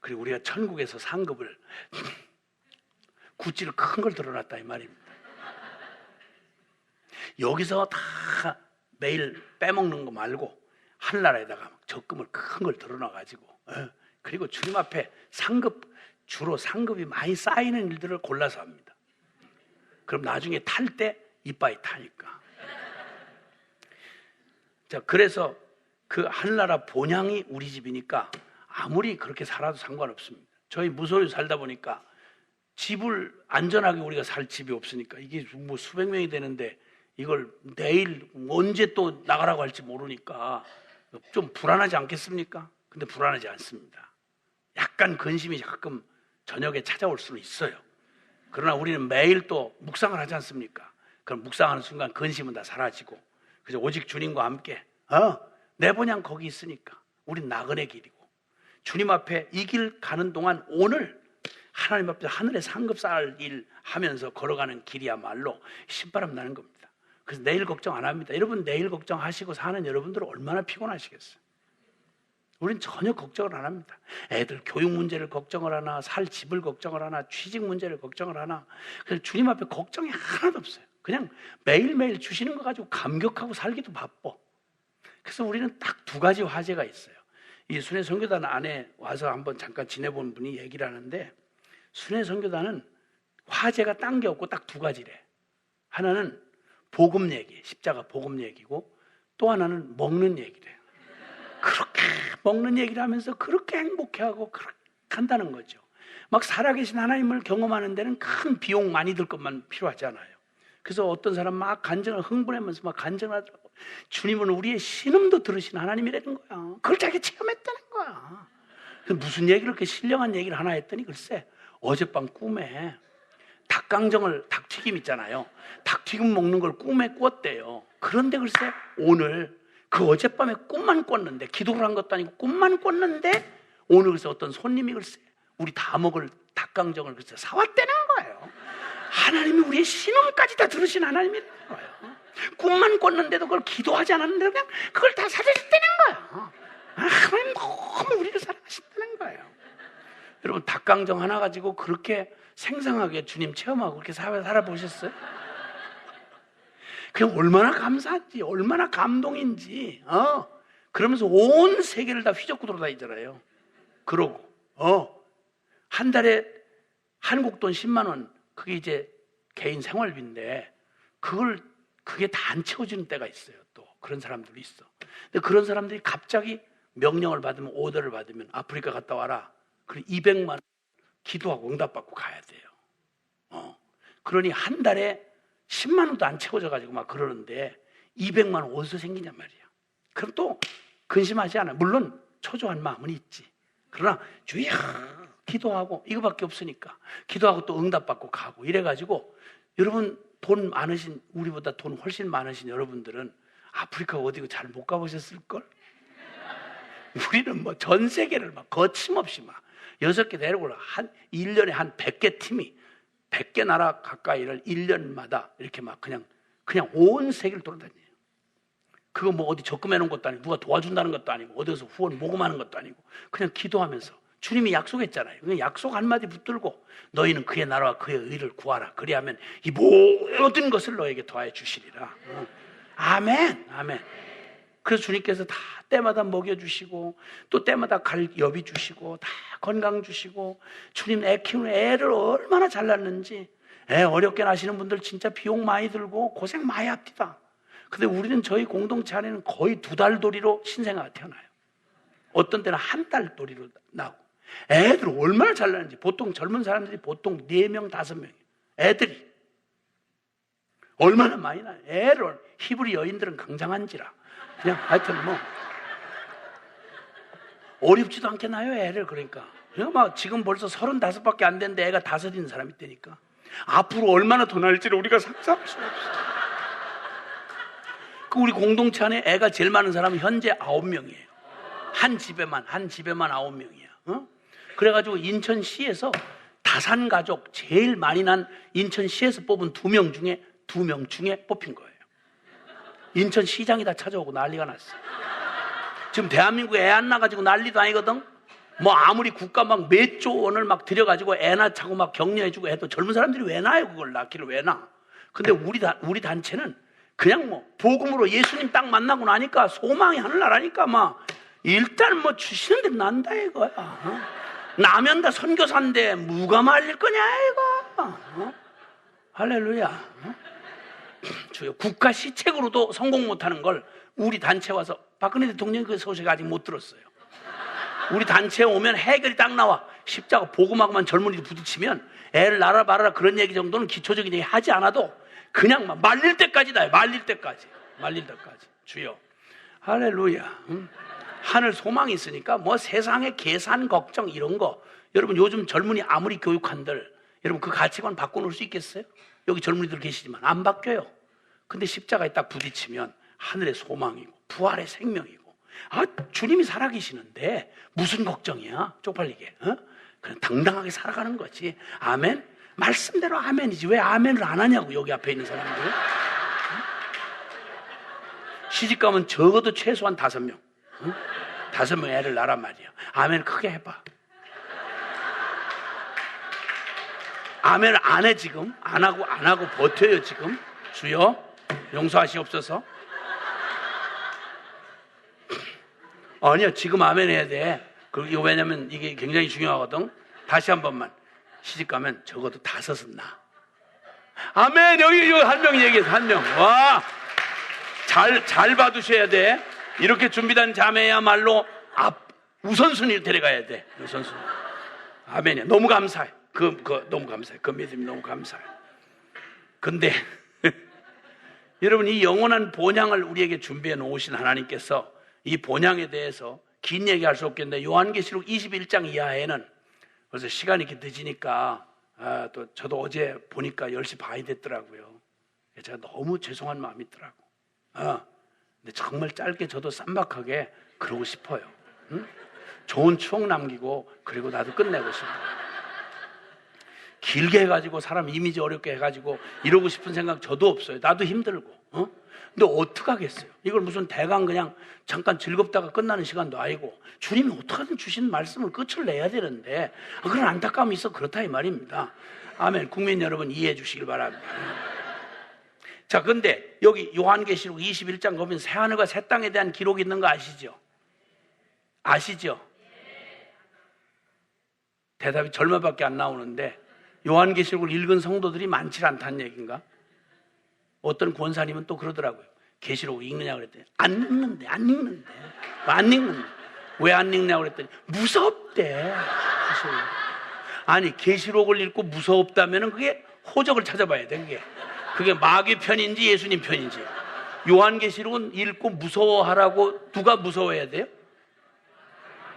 그리고 우리가 천국에서 상급을 구찌를 큰 걸 들어놨다 이 말입니다. 여기서 다 매일 빼먹는 거 말고 하늘나라에다가 적금을 큰 걸 들어놔가지고 그리고 주님 앞에 주로 상급이 많이 쌓이는 일들을 골라서 합니다. 그럼 나중에 탈 때 이빠이 타니까. 자, 그래서 그 하늘나라 본향이 우리 집이니까 아무리 그렇게 살아도 상관없습니다. 저희 무소유 살다 보니까 집을 안전하게 우리가 살 집이 없으니까 이게 뭐 수백 명이 되는데 이걸 내일 언제 또 나가라고 할지 모르니까 좀 불안하지 않겠습니까? 근데 불안하지 않습니다. 약간 근심이 가끔 저녁에 찾아올 수는 있어요. 그러나 우리는 매일 또 묵상을 하지 않습니까? 그럼 묵상하는 순간 근심은 다 사라지고 그래서 오직 주님과 함께 내 본향 거기 있으니까 우린 나그네 길이고 주님 앞에 이 길 가는 동안 오늘 하나님 앞에 하늘의 상급 쌓을 일 하면서 걸어가는 길이야말로 신바람 나는 겁니다. 그래서 내일 걱정 안 합니다. 여러분 내일 걱정하시고 사는 여러분들은 얼마나 피곤하시겠어요. 우린 전혀 걱정을 안 합니다. 애들 교육 문제를 걱정을 하나, 살 집을 걱정을 하나, 취직 문제를 걱정을 하나. 그래서 주님 앞에 걱정이 하나도 없어요. 그냥 매일매일 주시는 거 가지고 감격하고 살기도 바빠. 그래서 우리는 딱 두 가지 화제가 있어요. 이 순회선교단 안에 와서 한번 잠깐 지내본 분이 얘기를 하는데 순회선교단은 화제가 딴 게 없고 딱 두 가지래. 하나는 복음 얘기, 십자가 복음 얘기고 또 하나는 먹는 얘기래요. 그렇게 먹는 얘기를 하면서 그렇게 행복해하고 그렇게 한다는 거죠. 막 살아계신 하나님을 경험하는 데는 큰 비용 많이 들 것만 필요하지 않아요. 그래서 어떤 사람 막 간증을 흥분하면서 막 간증하더라고. 주님은 우리의 신음도 들으신 하나님이라는 거야. 그걸 자기가 체험했다는 거야. 무슨 얘기를 그렇게 신령한 얘기를 하나 했더니 글쎄 어젯밤 꿈에 닭튀김 있잖아요. 닭튀김 먹는 걸 꿈에 꿨대요. 그런데 글쎄 오늘 그 어젯밤에 꿈만 꿨는데 기도를 한 것도 아니고 꿈만 꿨는데 오늘 글쎄 어떤 손님이 글쎄 우리 다 먹을 닭강정을 글쎄 사왔다는 거예요. 하나님이 우리의 신음까지 다 들으신 하나님이라는 거예요. 꿈만 꿨는데도 그걸 기도하지 않았는데 그냥 그걸 다 사주셨다는 거예요. 하나님 너무 우리를 사랑하신다는 거예요. 여러분 닭강정 하나 가지고 그렇게 생생하게 주님 체험하고 그렇게 살아보셨어요? 그냥 얼마나 감사한지 얼마나 감동인지 그러면서 온 세계를 다 휘젓고 돌아다니잖아요. 그러고 한 달에 한국 돈 10만 원 그게 이제 개인 생활비인데 그게 다 안 채워지는 때가 있어요. 또 그런 사람들이 있어. 근데 그런 사람들이 갑자기 명령을 받으면 오더를 받으면 아프리카 갔다 와라. 그럼 200만 원 기도하고 응답받고 가야 돼요. 그러니 한 달에 10만 원도 안 채워져가지고 막 그러는데 200만 원 어디서 생기냔 말이야. 그럼 또 근심하지 않아. 물론 초조한 마음은 있지. 그러나 주여 기도하고 이거밖에 없으니까 기도하고 또 응답받고 가고 이래가지고 여러분 돈 많으신 우리보다 돈 훨씬 많으신 여러분들은 아프리카 어디고 잘 못 가보셨을걸? 우리는 뭐 전 세계를 막 거침없이 막 6개 데리고 1년에 한 100개 팀이 100개 나라 가까이를 1년마다 이렇게 막 그냥 온 세계를 돌아다녀요. 그거 뭐 어디 적금해 놓은 것도 아니고 누가 도와준다는 것도 아니고 어디서 후원 모금하는 것도 아니고 그냥 기도하면서 주님이 약속했잖아요. 그냥 약속 한마디 붙들고 너희는 그의 나라와 그의 의를 구하라. 그리하면 이 모든 것을 너에게 더하여 주시리라. 아멘. 아멘. 그래서 주님께서 다 때마다 먹여주시고 또 때마다 갈 여비 주시고 다 건강 주시고 주님 애 키우는 애를 얼마나 잘 낳는지. 애 어렵게 낳으시는 분들 진짜 비용 많이 들고 고생 많이 합니다. 근데 우리는 저희 공동체 안에는 거의 2달 도리로 신생아가 태어나요. 어떤 때는 1달 도리로 나고. 애들 얼마나 잘 낳는지. 보통 젊은 사람들이 보통 4명, 5명이에요. 애들이. 얼마나 많이 나요. 애를. 히브리 여인들은 강장한지라. 그냥 하여튼 뭐 어렵지도 않게 나요, 애를. 그러니까 막 지금 벌써 35밖에 안 됐는데 애가 5 있는 사람이 있다니까. 앞으로 얼마나 더 날지를 우리가 상상할 수가 없어요. 그 우리 공동체 안에 애가 제일 많은 사람은 현재 9명이에요. 한 집에만 9명이에요. 어? 그래가지고 인천시에서 다산 가족 제일 많이 난 인천시에서 뽑은 2명 중에 뽑힌 거예요. 인천시장이 다 찾아오고 난리가 났어요. 지금 대한민국에 애 안 낳아가지고 난리도 아니거든. 뭐 아무리 국가 막 몇 조 원을 막 들여가지고 애 낳자고 막 격려해주고 해도 젊은 사람들이 왜 낳아요? 그걸 낳기를 왜 낳아? 근데 우리 단체는 그냥 뭐 복음으로 예수님 딱 만나고 나니까 소망이 하늘나라니까 막 일단 뭐 주시는 데 난다 이거야. 어? 나면 다 선교사인데 누가 말릴 거냐 이거. 어? 할렐루야. 어? 주요 국가 시책으로도 성공 못하는 걸 우리 단체 와서 박근혜 대통령이 그 소식 아직 못 들었어요. 우리 단체에 오면 해결이 딱 나와. 십자가 복음하고만 젊은이들 부딪히면 애를 낳아라 말아라 그런 얘기 정도는 기초적인 얘기 하지 않아도 그냥 막 말릴 때까지 나요. 말릴 때까지. 주여 할렐루야. 하늘 소망이 있으니까 뭐 세상의 계산 걱정 이런 거. 여러분 요즘 젊은이 아무리 교육한들 여러분 그 가치관 바꿔놓을 수 있겠어요? 여기 젊은이들 계시지만 안 바뀌어요. 근데 십자가에 딱 부딪히면 하늘의 소망이고 부활의 생명이고 주님이 살아계시는데 무슨 걱정이야? 쪽팔리게. 어? 그냥 당당하게 살아가는 거지. 아멘? 말씀대로 아멘이지. 왜 아멘을 안 하냐고 여기 앞에 있는 사람들. 어? 시집가면 적어도 최소한 5명. 어? 5명 애를 낳란 말이야. 아멘 크게 해봐. 아멘을 안 해 지금. 안 하고 버텨요 지금. 주여 용서하시옵소서. 아니야 지금 아멘 해야 돼. 그리고 왜냐면 이게 굉장히 중요하거든. 다시 한 번만. 시집가면 적어도 5은 나. 아멘. 여기 한 명 얘기해서 한 명. 와, 잘 봐두셔야 돼. 이렇게 준비된 자매야말로 우선순위를 데려가야 돼. 우선순위. 아멘이야. 너무 감사해. 너무 감사해. 그 믿음이 너무 감사해. 근데 여러분 이 영원한 본향을 우리에게 준비해 놓으신 하나님께서 이 본향에 대해서 긴 얘기할 수 없겠는데 요한계시록 21장 이하에는 벌써 시간이 이렇게 늦으니까 또 저도 어제 보니까 10시 반이 됐더라고요. 제가 너무 죄송한 마음이 있더라고. 근데 정말 짧게 저도 쌈박하게 그러고 싶어요. 응? 좋은 추억 남기고 그리고 나도 끝내고 싶어요. 길게 해가지고 사람 이미지 어렵게 해가지고 이러고 싶은 생각 저도 없어요. 나도 힘들고. 근데 어떡하겠어요? 이걸 무슨 대강 그냥 잠깐 즐겁다가 끝나는 시간도 아니고 주님이 어떡하든 주신 말씀을 끝을 내야 되는데 그런 안타까움이 있어 그렇다 이 말입니다. 아멘. 국민 여러분 이해해 주시길 바랍니다. 자, 근데 여기 요한계시록 21장 보면 새하늘과 새 땅에 대한 기록이 있는 거 아시죠? 아시죠? 대답이 절반밖에 안 나오는데 요한계시록을 읽은 성도들이 많지 않다는 얘기인가? 어떤 권사님은 또 그러더라고요. 계시록 읽느냐 그랬더니 안 읽는데. 왜 안 읽냐고 그랬더니 무섭대. 아니 계시록을 읽고 무섭다면 그게 호적을 찾아봐야 돼. 그게 마귀 편인지 예수님 편인지. 요한계시록은 읽고 무서워하라고 누가 무서워해야 돼요?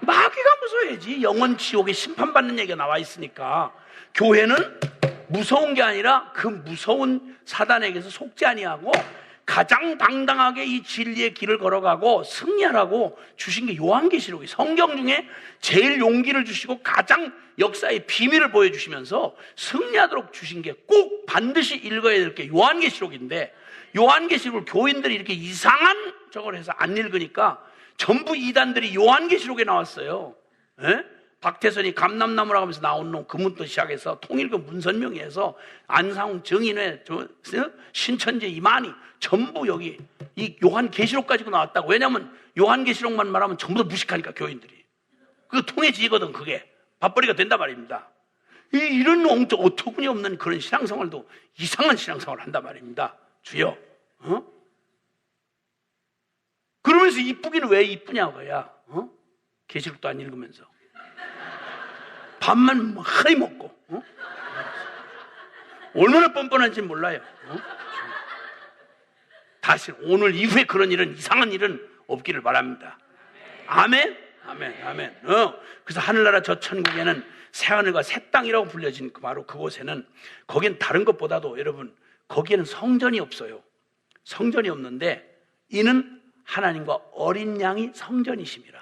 마귀가 무서워야지. 영원 지옥에 심판받는 얘기가 나와 있으니까. 교회는 무서운 게 아니라 그 무서운 사단에게서 속지 아니하고 가장 당당하게 이 진리의 길을 걸어가고 승리하라고 주신 게 요한계시록이에요. 성경 중에 제일 용기를 주시고 가장 역사의 비밀을 보여주시면서 승리하도록 주신 게 꼭 반드시 읽어야 될 게 요한계시록인데 요한계시록을 교인들이 이렇게 이상한 저걸 해서 안 읽으니까 전부 이단들이 요한계시록에 나왔어요. 에? 박태선이 감남나무라고 하면서 나온 놈 그문도 시작해서 통일교 문선명에서 안상훈 정인회 신천지 이만희 전부 여기 이 요한계시록 가지고 나왔다고. 왜냐하면 요한계시록만 말하면 전부 다 무식하니까 교인들이. 그거 통해지거든. 그게 밥벌이가 된단 말입니다. 이런 어처구니 없는 그런 신앙생활도 이상한 신앙생활을 한단 말입니다. 주여. 그러면서 이쁘기는 왜 이쁘냐고야. 계시록도 안 읽으면서 밥만 많이 먹고 얼마나 뻔뻔한지 몰라요. 다시 오늘 이후에 그런 일은, 이상한 일은 없기를 바랍니다. 아멘. 아멘. 아멘. 그래서 하늘나라 저 천국에는 새하늘과 새 땅이라고 불려진 바로 그곳에는, 거기는 다른 것보다도 여러분, 거기에는 성전이 없어요. 성전이 없는데 이는 하나님과 어린 양이 성전이심이라.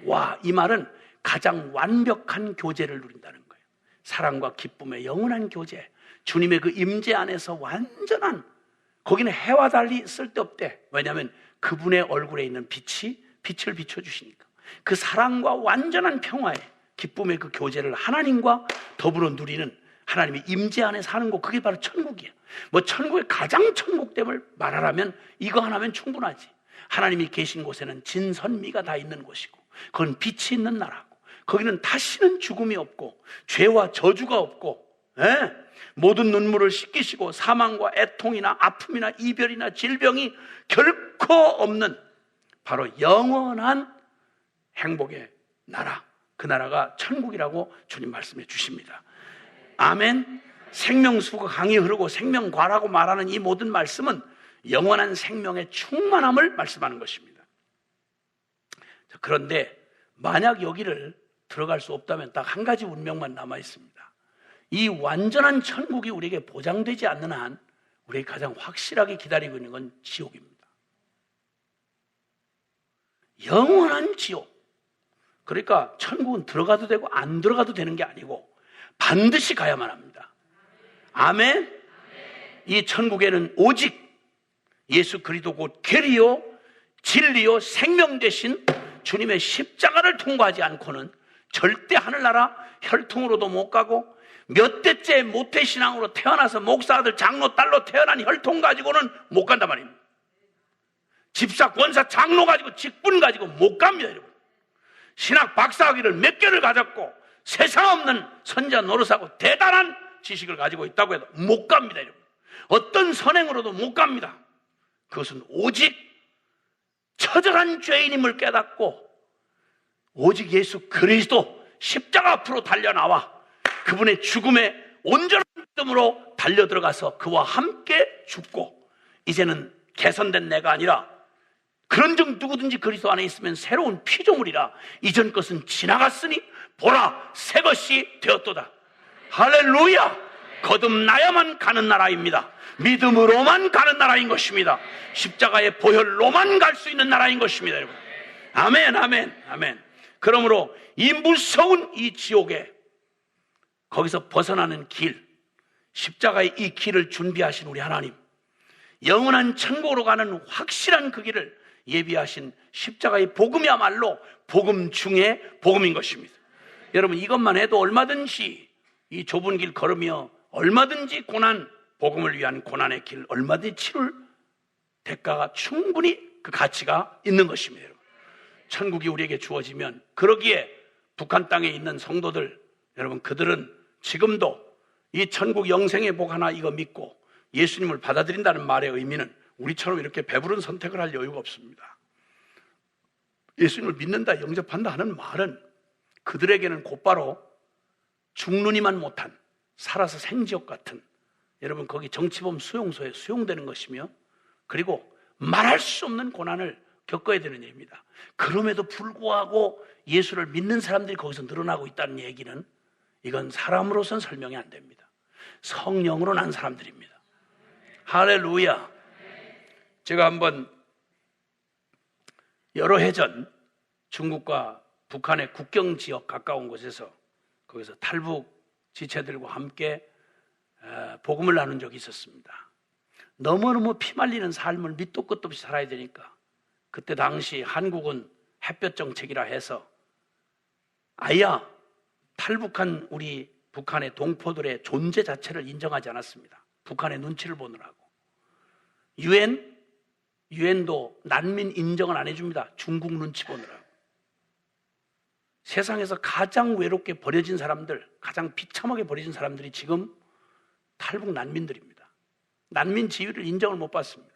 와, 이 말은 가장 완벽한 교제를 누린다는 거예요. 사랑과 기쁨의 영원한 교제, 주님의 그 임재 안에서 완전한, 거기는 해와 달리 쓸데없대. 왜냐하면 그분의 얼굴에 있는 빛이 빛을 비춰주시니까. 그 사랑과 완전한 평화의 기쁨의 그 교제를 하나님과 더불어 누리는, 하나님의 임재 안에 사는 곳, 그게 바로 천국이야. 뭐 천국의 가장 천국됨을 말하라면 이거 하나면 충분하지. 하나님이 계신 곳에는 진선미가 다 있는 곳이고, 그건 빛이 있는 나라고, 거기는 다시는 죽음이 없고 죄와 저주가 없고, 모든 눈물을 씻기시고 사망과 애통이나 아픔이나 이별이나 질병이 결코 없는 바로 영원한 행복의 나라, 그 나라가 천국이라고 주님 말씀해 주십니다. 아멘. 생명수가 강이 흐르고 생명과라고 말하는 이 모든 말씀은 영원한 생명의 충만함을 말씀하는 것입니다. 그런데 만약 여기를 들어갈 수 없다면 딱 한 가지 운명만 남아 있습니다. 이 완전한 천국이 우리에게 보장되지 않는 한 우리에게 가장 확실하게 기다리고 있는 건 지옥입니다. 영원한 지옥. 그러니까 천국은 들어가도 되고 안 들어가도 되는 게 아니고 반드시 가야만 합니다. 아멘. 이 천국에는 오직 예수 그리스도 곧 계리요 진리요 생명 되신 주님의 십자가를 통과하지 않고는 절대 하늘나라 혈통으로도 못 가고, 몇 대째 모태신앙으로 태어나서 목사들 장로 딸로 태어난 혈통 가지고는 못 간단 말입니다. 집사 권사 장로 가지고 직분 가지고 못 갑니다. 여러분, 신학 박사학위를 몇 개를 가졌고 세상 없는 선자 노릇하고 대단한 지식을 가지고 있다고 해도 못 갑니다. 여러분, 어떤 선행으로도 못 갑니다. 그것은 오직 처절한 죄인임을 깨닫고 오직 예수 그리스도 십자가 앞으로 달려나와 그분의 죽음에 온전한 믿음으로 달려들어가서 그와 함께 죽고, 이제는 개선된 내가 아니라 그런 적 누구든지 그리스도 안에 있으면 새로운 피조물이라. 이전 것은 지나갔으니 보라 새 것이 되었도다. 할렐루야. 거듭나야만 가는 나라입니다. 믿음으로만 가는 나라인 것입니다. 십자가의 보혈로만 갈 수 있는 나라인 것입니다. 여러분, 아멘. 아멘. 아멘. 그러므로 이 무서운 이 지옥에, 거기서 벗어나는 길, 십자가의 이 길을 준비하신 우리 하나님, 영원한 천국으로 가는 확실한 그 길을 예비하신 십자가의 복음이야말로 복음 중에 복음인 것입니다. 여러분, 이것만 해도 얼마든지 이 좁은 길 걸으며 얼마든지 고난, 복음을 위한 고난의 길 얼마든지 치룰 대가가 충분히 그 가치가 있는 것입니다. 여러분, 천국이 우리에게 주어지면, 그러기에 북한 땅에 있는 성도들, 여러분, 그들은 지금도 이 천국 영생의 복 하나 이거 믿고 예수님을 받아들인다는 말의 의미는 우리처럼 이렇게 배부른 선택을 할 여유가 없습니다. 예수님을 믿는다, 영접한다 하는 말은 그들에게는 곧바로 죽느니만 못한 살아서 생지옥 같은, 여러분, 거기 정치범 수용소에 수용되는 것이며, 그리고 말할 수 없는 고난을 겪어야 되는 일입니다. 그럼에도 불구하고 예수를 믿는 사람들이 거기서 늘어나고 있다는 얘기는, 이건 사람으로서는 설명이 안 됩니다. 성령으로 난 사람들입니다. 할렐루야. 제가 한번 여러 해 전 중국과 북한의 국경 지역 가까운 곳에서, 거기서 탈북 지체들과 함께 복음을 나눈 적이 있었습니다. 너무너무 피말리는 삶을 밑도 끝도 없이 살아야 되니까, 그때 당시 한국은 햇볕 정책이라 해서 아야 탈북한 우리 북한의 동포들의 존재 자체를 인정하지 않았습니다. 북한의 눈치를 보느라고. 유엔도 난민 인정을 안 해줍니다. 중국 눈치 보느라고. 세상에서 가장 외롭게 버려진 사람들, 가장 비참하게 버려진 사람들이 지금 탈북 난민들입니다. 난민 지위를 인정을 못 받습니다.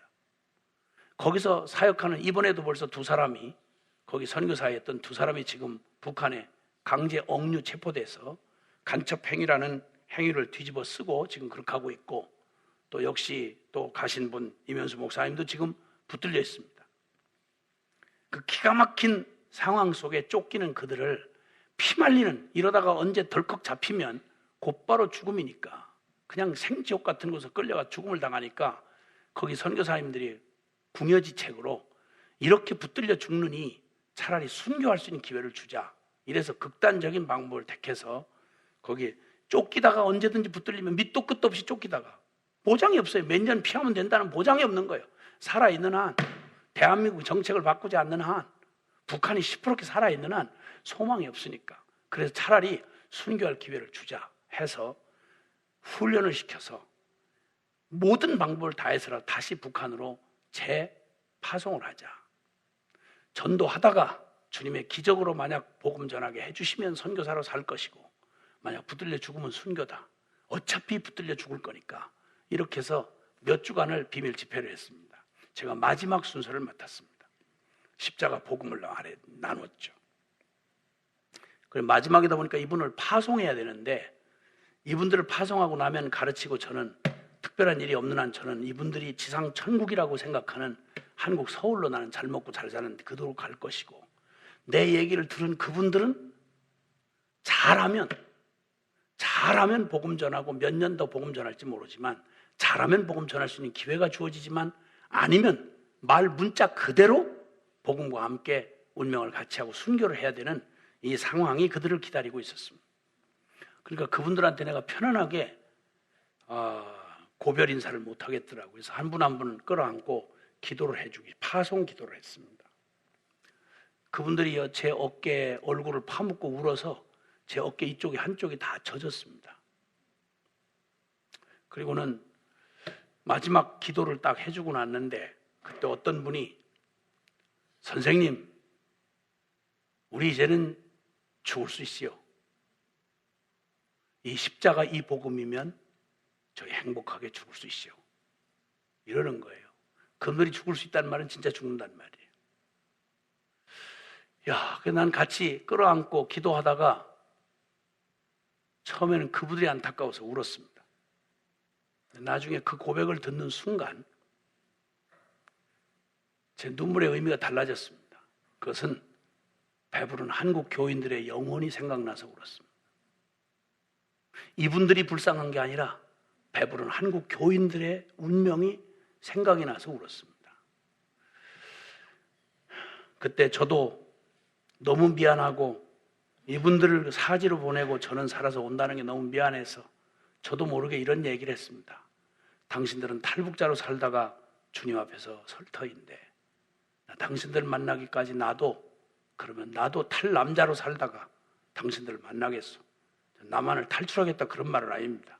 거기서 사역하는, 이번에도 벌써 2사람이, 거기 선교사에 했던 2사람이 지금 북한에 강제 억류 체포돼서 간첩 행위라는 행위를 뒤집어 쓰고 지금 그렇게 하고 있고, 또 역시 또 가신 분 이면수 목사님도 지금 붙들려 있습니다. 그 기가 막힌 상황 속에 쫓기는 그들을 피말리는, 이러다가 언제 덜컥 잡히면 곧바로 죽음이니까, 그냥 생지옥 같은 곳에 끌려가 죽음을 당하니까 거기 선교사님들이 궁여지책으로 이렇게 붙들려 죽느니 차라리 순교할 수 있는 기회를 주자, 이래서 극단적인 방법을 택해서 거기 쫓기다가 언제든지 붙들리면 밑도 끝도 없이 쫓기다가, 보장이 없어요. 몇 년 피하면 된다는 보장이 없는 거예요. 살아있는 한, 대한민국 정책을 바꾸지 않는 한, 북한이 시퍼렇게 살아있는 한 소망이 없으니까, 그래서 차라리 순교할 기회를 주자 해서 훈련을 시켜서 모든 방법을 다해서라도 다시 북한으로 재파송을 하자. 전도하다가 주님의 기적으로 만약 복음 전하게 해주시면 선교사로 살 것이고, 만약 붙들려 죽으면 순교다. 어차피 붙들려 죽을 거니까. 이렇게 해서 몇 주간을 비밀 집회를 했습니다. 제가 마지막 순서를 맡았습니다. 십자가 복음을 나눴죠. 그리고 마지막이다 보니까 이분을 파송해야 되는데, 이분들을 파송하고 나면 가르치고, 저는 특별한 일이 없는 한 저는 이분들이 지상 천국이라고 생각하는 한국 서울로 나는 잘 먹고 잘 사는 그도로 갈 것이고, 내 얘기를 들은 그분들은 잘하면 복음 전하고, 몇 년 더 복음 전할지 모르지만 잘하면 복음 전할 수 있는 기회가 주어지지만, 아니면 말 문자 그대로 복음과 함께 운명을 같이 하고 순교를 해야 되는 이 상황이 그들을 기다리고 있었습니다. 그러니까 그분들한테 내가 편안하게 고별 인사를 못 하겠더라고요. 그래서 한 분 한 분 끌어안고 기도를 해주기, 파송 기도를 했습니다. 그분들이 제 어깨에 얼굴을 파묻고 울어서 제 어깨 이쪽이 한쪽이 다 젖었습니다. 그리고는 마지막 기도를 딱 해주고 났는데, 그때 어떤 분이, 선생님, 우리 이제는 죽을 수 있어요. 이 십자가 이 복음이면 저희 행복하게 죽을 수 있어요. 이러는 거예요. 그분들이 죽을 수 있다는 말은 진짜 죽는다는 말이에요. 난 같이 끌어안고 기도하다가 처음에는 그분들이 안타까워서 울었습니다. 나중에 그 고백을 듣는 순간 제 눈물의 의미가 달라졌습니다. 그것은 배부른 한국 교인들의 영혼이 생각나서 울었습니다. 이분들이 불쌍한 게 아니라 배부른 한국 교인들의 운명이 생각이 나서 울었습니다. 그때 저도 너무 미안하고, 이분들을 사지로 보내고 저는 살아서 온다는 게 너무 미안해서 저도 모르게 이런 얘기를 했습니다. 당신들은 탈북자로 살다가 주님 앞에서 설 터인데, 당신들 만나기까지 그러면 나도 탈남자로 살다가 당신들을 만나겠어. 나만을 탈출하겠다, 그런 말은 아닙니다.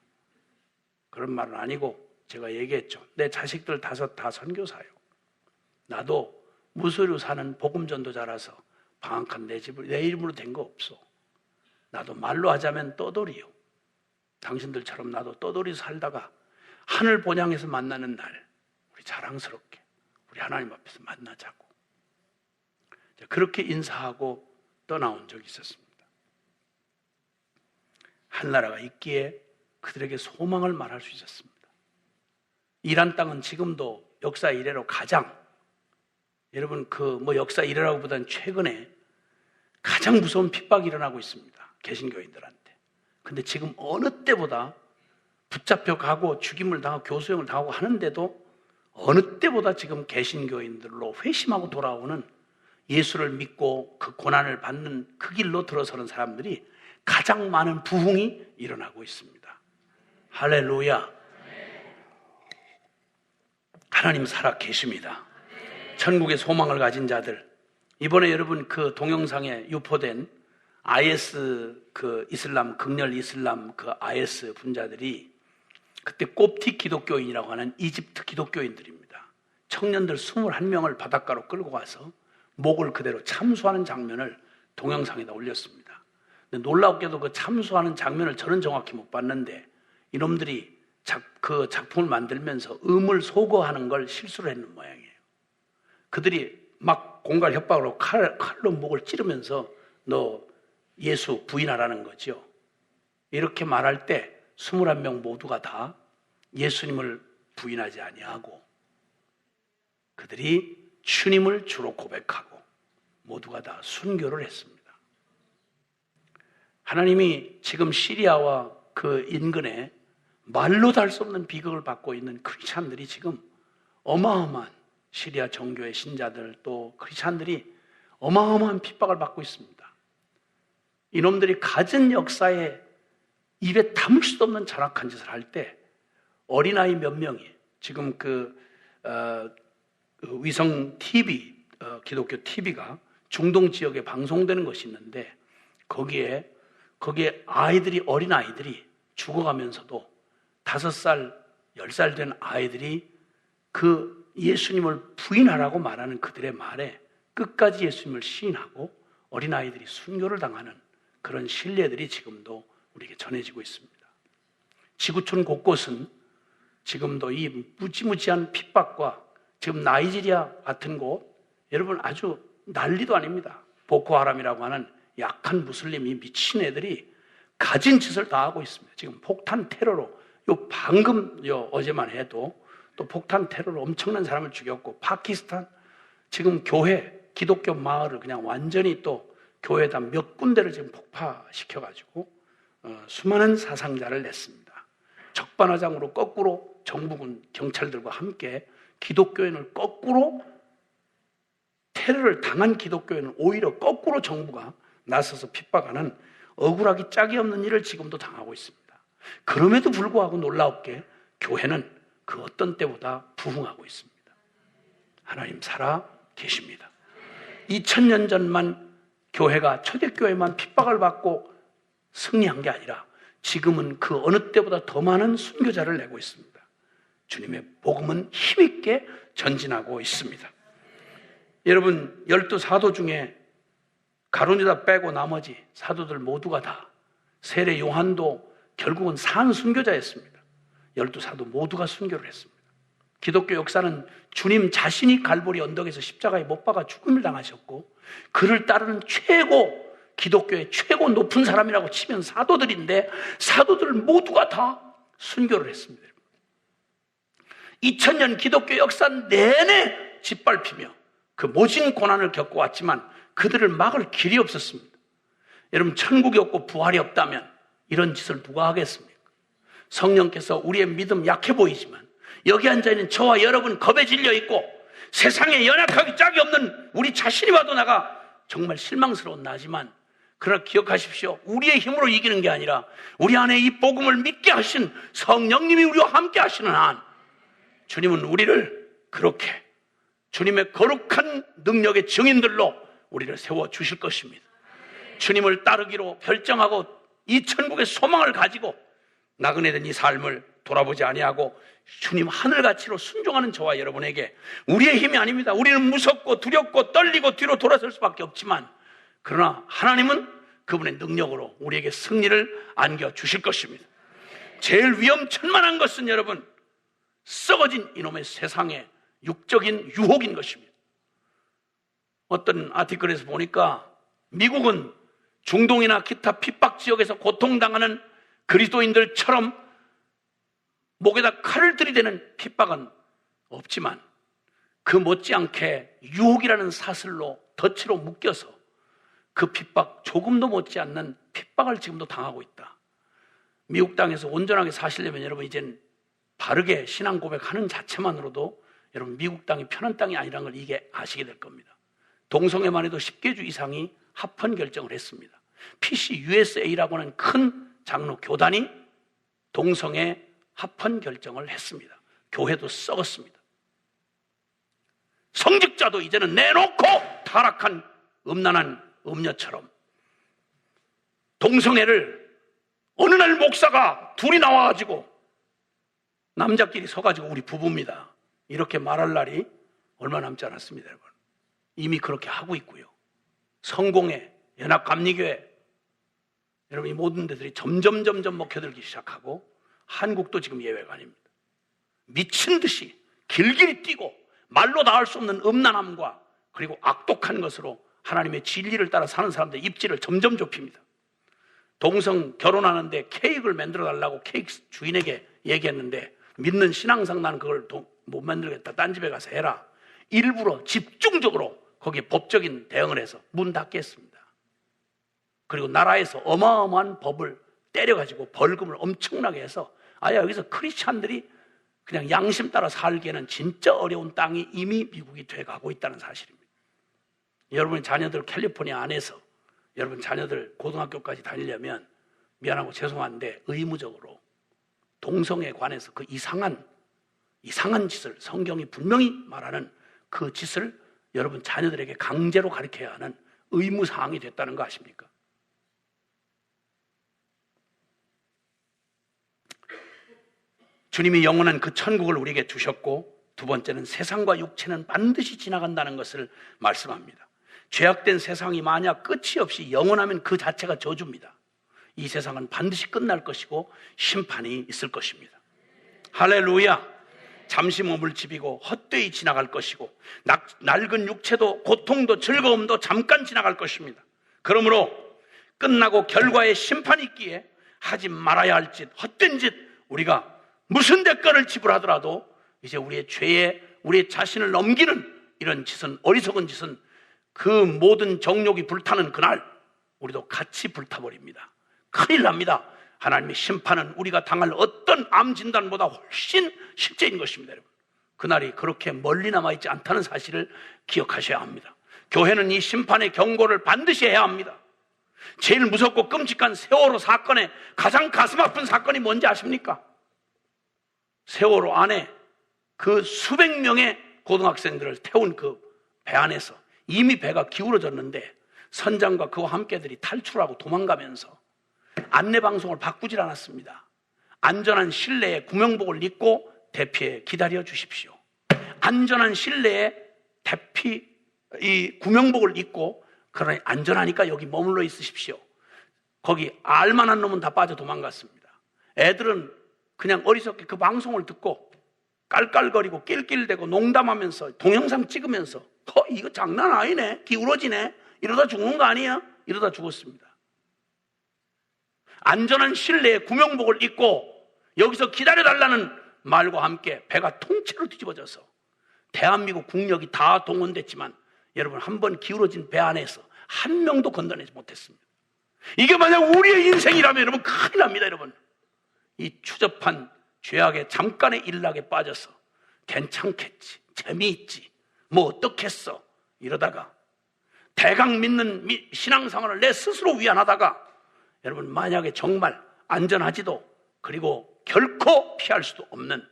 그런 말은 아니고, 제가 얘기했죠. 내 자식들 5 다 선교사요. 나도 무소리로 사는 복음 전도자라서 방학한 내 집을 내 이름으로 된 거 없어. 나도 말로 하자면 떠돌이요. 당신들처럼 나도 떠돌이 살다가 하늘 본향에서 만나는 날, 우리 자랑스럽게 우리 하나님 앞에서 만나자고. 그렇게 인사하고 떠나온 적이 있었습니다. 한나라가 있기에 그들에게 소망을 말할 수 있었습니다. 이란 땅은 지금도 역사 이래로 가장, 여러분 역사 이래라고 보다는 최근에 가장 무서운 핍박이 일어나고 있습니다. 개신교인들한테. 근데 지금 어느 때보다 붙잡혀 가고 죽임을 당하고 교수형을 당하고 하는데도 어느 때보다 지금 개신교인들로 회심하고 돌아오는, 예수를 믿고 그 고난을 받는 그 길로 들어서는 사람들이 가장 많은 부흥이 일어나고 있습니다. 할렐루야. 하나님 살아 계십니다. 천국의 소망을 가진 자들, 이번에 여러분 그 동영상에 유포된 IS 그 이슬람, 극렬 이슬람 그 IS 분자들이 그때 꼽티 기독교인이라고 하는 이집트 기독교인들입니다. 청년들 21명을 바닷가로 끌고 가서 목을 그대로 참수하는 장면을 동영상에다 올렸습니다. 근데 놀랍게도 그 참수하는 장면을 저는 정확히 못 봤는데 이놈들이 그 작품을 만들면서 음을 소거하는 걸 실수를 했는 모양이에요. 그들이 막 공갈 협박으로 칼로 목을 찌르면서 너 예수 부인하라는 거죠. 이렇게 말할 때 21명 모두가 다 예수님을 부인하지 아니하고 그들이 주님을 주로 고백하고 모두가 다 순교를 했습니다. 하나님이 지금 시리아와 그 인근에 말로 달 수 없는 비극을 받고 있는 크리스찬들이 지금 어마어마한 시리아 정교의 신자들 또 크리스찬들이 어마어마한 핍박을 받고 있습니다. 이놈들이 가진 역사에 입에 담을 수도 없는 잔악한 짓을 할 때 어린아이 몇 명이 지금 위성 TV, 기독교 TV가 중동 지역에 방송되는 것이 있는데 거기에 아이들이 어린아이들이 죽어가면서도 5살, 10살 된 아이들이 그 예수님을 부인하라고 말하는 그들의 말에 끝까지 예수님을 시인하고 어린아이들이 순교를 당하는 그런 신뢰들이 지금도 우리에게 전해지고 있습니다. 지구촌 곳곳은 지금도 이 무지무지한 핍박과 지금 나이지리아 같은 곳 여러분 아주 난리도 아닙니다. 보코하람이라고 하는 약한 무슬림이 미친 애들이 가진 짓을 다 하고 있습니다. 지금 폭탄 테러로 방금 어제만 해도 또 폭탄 테러로 엄청난 사람을 죽였고 파키스탄 지금 교회 기독교 마을을 그냥 완전히 또 교회에다 몇 군데를 지금 폭파시켜가지고 수많은 사상자를 냈습니다. 적반하장으로 거꾸로 정부군 경찰들과 함께 기독교인을 거꾸로 테러를 당한 기독교인을 오히려 거꾸로 정부가 나서서 핍박하는 억울하기 짝이 없는 일을 지금도 당하고 있습니다. 그럼에도 불구하고 놀랍게 교회는 그 어떤 때보다 부흥하고 있습니다. 하나님 살아 계십니다. 2000년 전만 교회가 초대교회만 핍박을 받고 승리한 게 아니라 지금은 그 어느 때보다 더 많은 순교자를 내고 있습니다. 주님의 복음은 힘있게 전진하고 있습니다. 여러분 12사도 중에 가룟유다 빼고 나머지 사도들 모두가 다 세례 요한도 결국은 산 순교자였습니다. 12사도 모두가 순교를 했습니다. 기독교 역사는 주님 자신이 갈보리 언덕에서 십자가에 못 박아 죽음을 당하셨고 그를 따르는 기독교의 최고 높은 사람이라고 치면 사도들인데 사도들 모두가 다 순교를 했습니다. 2000년 기독교 역사 내내 짓밟히며 그 모진 고난을 겪어왔지만 그들을 막을 길이 없었습니다. 여러분 천국이 없고 부활이 없다면 이런 짓을 누가 하겠습니까? 성령께서 우리의 믿음 약해 보이지만 여기 앉아있는 저와 여러분 겁에 질려 있고 세상에 연약하기 짝이 없는 우리 자신이 봐도 나가 정말 실망스러운 나지만 그러나 기억하십시오. 우리의 힘으로 이기는 게 아니라 우리 안에 이 복음을 믿게 하신 성령님이 우리와 함께 하시는 한 주님은 우리를 그렇게 주님의 거룩한 능력의 증인들로 우리를 세워주실 것입니다. 주님을 따르기로 결정하고 이 천국의 소망을 가지고 나그네 된 이 삶을 돌아보지 아니하고 주님 하늘가치로 순종하는 저와 여러분에게 우리의 힘이 아닙니다. 우리는 무섭고 두렵고 떨리고 뒤로 돌아설 수밖에 없지만 그러나 하나님은 그분의 능력으로 우리에게 승리를 안겨주실 것입니다. 제일 위험천만한 것은 여러분 썩어진 이놈의 세상의 육적인 유혹인 것입니다. 어떤 아티클에서 보니까 미국은 중동이나 기타 핍박 지역에서 고통당하는 그리스도인들처럼 목에다 칼을 들이대는 핍박은 없지만 그 못지않게 유혹이라는 사슬로 덫으로 묶여서 그 핍박 조금도 못지않는 핍박을 지금도 당하고 있다. 미국 땅에서 온전하게 사시려면 여러분 이젠 바르게 신앙 고백하는 자체만으로도 여러분 미국 땅이 편한 땅이 아니라는 걸 이게 아시게 될 겁니다. 동성애만 해도 10개 주 이상이 합헌 결정을 했습니다. PCUSA라고 하는 큰 장로 교단이 동성애 합헌 결정을 했습니다. 교회도 썩었습니다. 성직자도 이제는 내놓고 타락한 음란한 음녀처럼 동성애를 어느 날 목사가 둘이 나와가지고 남자끼리 서가지고 우리 부부입니다 이렇게 말할 날이 얼마 남지 않았습니다. 여러분, 이미 그렇게 하고 있고요. 성공회, 연합감리교회, 여러분 이 모든 데들이 점점 먹혀들기 시작하고 한국도 지금 예외가 아닙니다. 미친 듯이 길길이 뛰고 말로 닿을 수 없는 음란함과 그리고 악독한 것으로 하나님의 진리를 따라 사는 사람들의 입지를 점점 좁힙니다. 동성 결혼하는데 케이크를 만들어 달라고 케이크 주인에게 얘기했는데 믿는 신앙상 나는 그걸 못 만들겠다. 딴 집에 가서 해라. 일부러 집중적으로 거기에 법적인 대응을 해서 문 닫게 했습니다. 그리고 나라에서 어마어마한 법을 때려가지고 벌금을 엄청나게 해서 아예 여기서 크리스찬들이 그냥 양심 따라 살기에는 진짜 어려운 땅이 이미 미국이 돼가고 있다는 사실입니다. 여러분의 자녀들 캘리포니아 안에서 여러분 자녀들 고등학교까지 다니려면 미안하고 죄송한데 의무적으로 동성애에 관해서 그 이상한 짓을 성경이 분명히 말하는 그 짓을 여러분 자녀들에게 강제로 가르쳐야 하는 의무사항이 됐다는 거 아십니까? 주님이 영원한 그 천국을 우리에게 주셨고 두 번째는 세상과 육체는 반드시 지나간다는 것을 말씀합니다. 죄악된 세상이 만약 끝이 없이 영원하면 그 자체가 저주입니다. 이 세상은 반드시 끝날 것이고 심판이 있을 것입니다. 할렐루야. 잠시 몸을 지비고 헛되이 지나갈 것이고 낡은 육체도 고통도 즐거움도 잠깐 지나갈 것입니다. 그러므로 끝나고 결과에 심판이 있기에 하지 말아야 할 짓, 헛된 짓, 우리가 무슨 대가를 지불하더라도 이제 우리의 죄에 우리의 자신을 넘기는 이런 짓은, 어리석은 짓은 그 모든 정욕이 불타는 그날 우리도 같이 불타버립니다. 큰일 납니다. 하나님의 심판은 우리가 당할 어떤 암 진단보다 훨씬 실제인 것입니다. 여러분, 그날이 그렇게 멀리 남아있지 않다는 사실을 기억하셔야 합니다. 교회는 이 심판의 경고를 반드시 해야 합니다. 제일 무섭고 끔찍한 세월호 사건의 가장 가슴 아픈 사건이 뭔지 아십니까? 세월호 안에 그 수백 명의 고등학생들을 태운 그 배 안에서 이미 배가 기울어졌는데 선장과 그와 함께들이 탈출하고 도망가면서 안내방송을 바꾸질 않았습니다. 안전한 실내에 구명복을 입고 대피에 기다려 주십시오. 안전한 실내에 이 구명복을 입고 그러니 안전하니까 여기 머물러 있으십시오. 거기 알만한 놈은 다 빠져 도망갔습니다. 애들은 그냥 어리석게 그 방송을 듣고 깔깔거리고 낄낄대고 농담하면서 동영상 찍으면서 이거 장난 아니네, 기울어지네, 이러다 죽는 거 아니야? 이러다 죽었습니다. 안전한 실내에 구명복을 입고 여기서 기다려달라는 말과 함께 배가 통째로 뒤집어져서 대한민국 국력이 다 동원됐지만 여러분, 한 번 기울어진 배 안에서 한 명도 건져내지 못했습니다. 이게 만약 우리의 인생이라면 여러분 큰일 납니다. 여러분, 이 추접한 죄악의 잠깐의 일락에 빠져서 괜찮겠지, 재미있지, 뭐 어떻겠어 이러다가 대강 믿는 신앙생활을 내 스스로 위안하다가 여러분 만약에 정말 안전하지도 그리고 결코 피할 수도 없는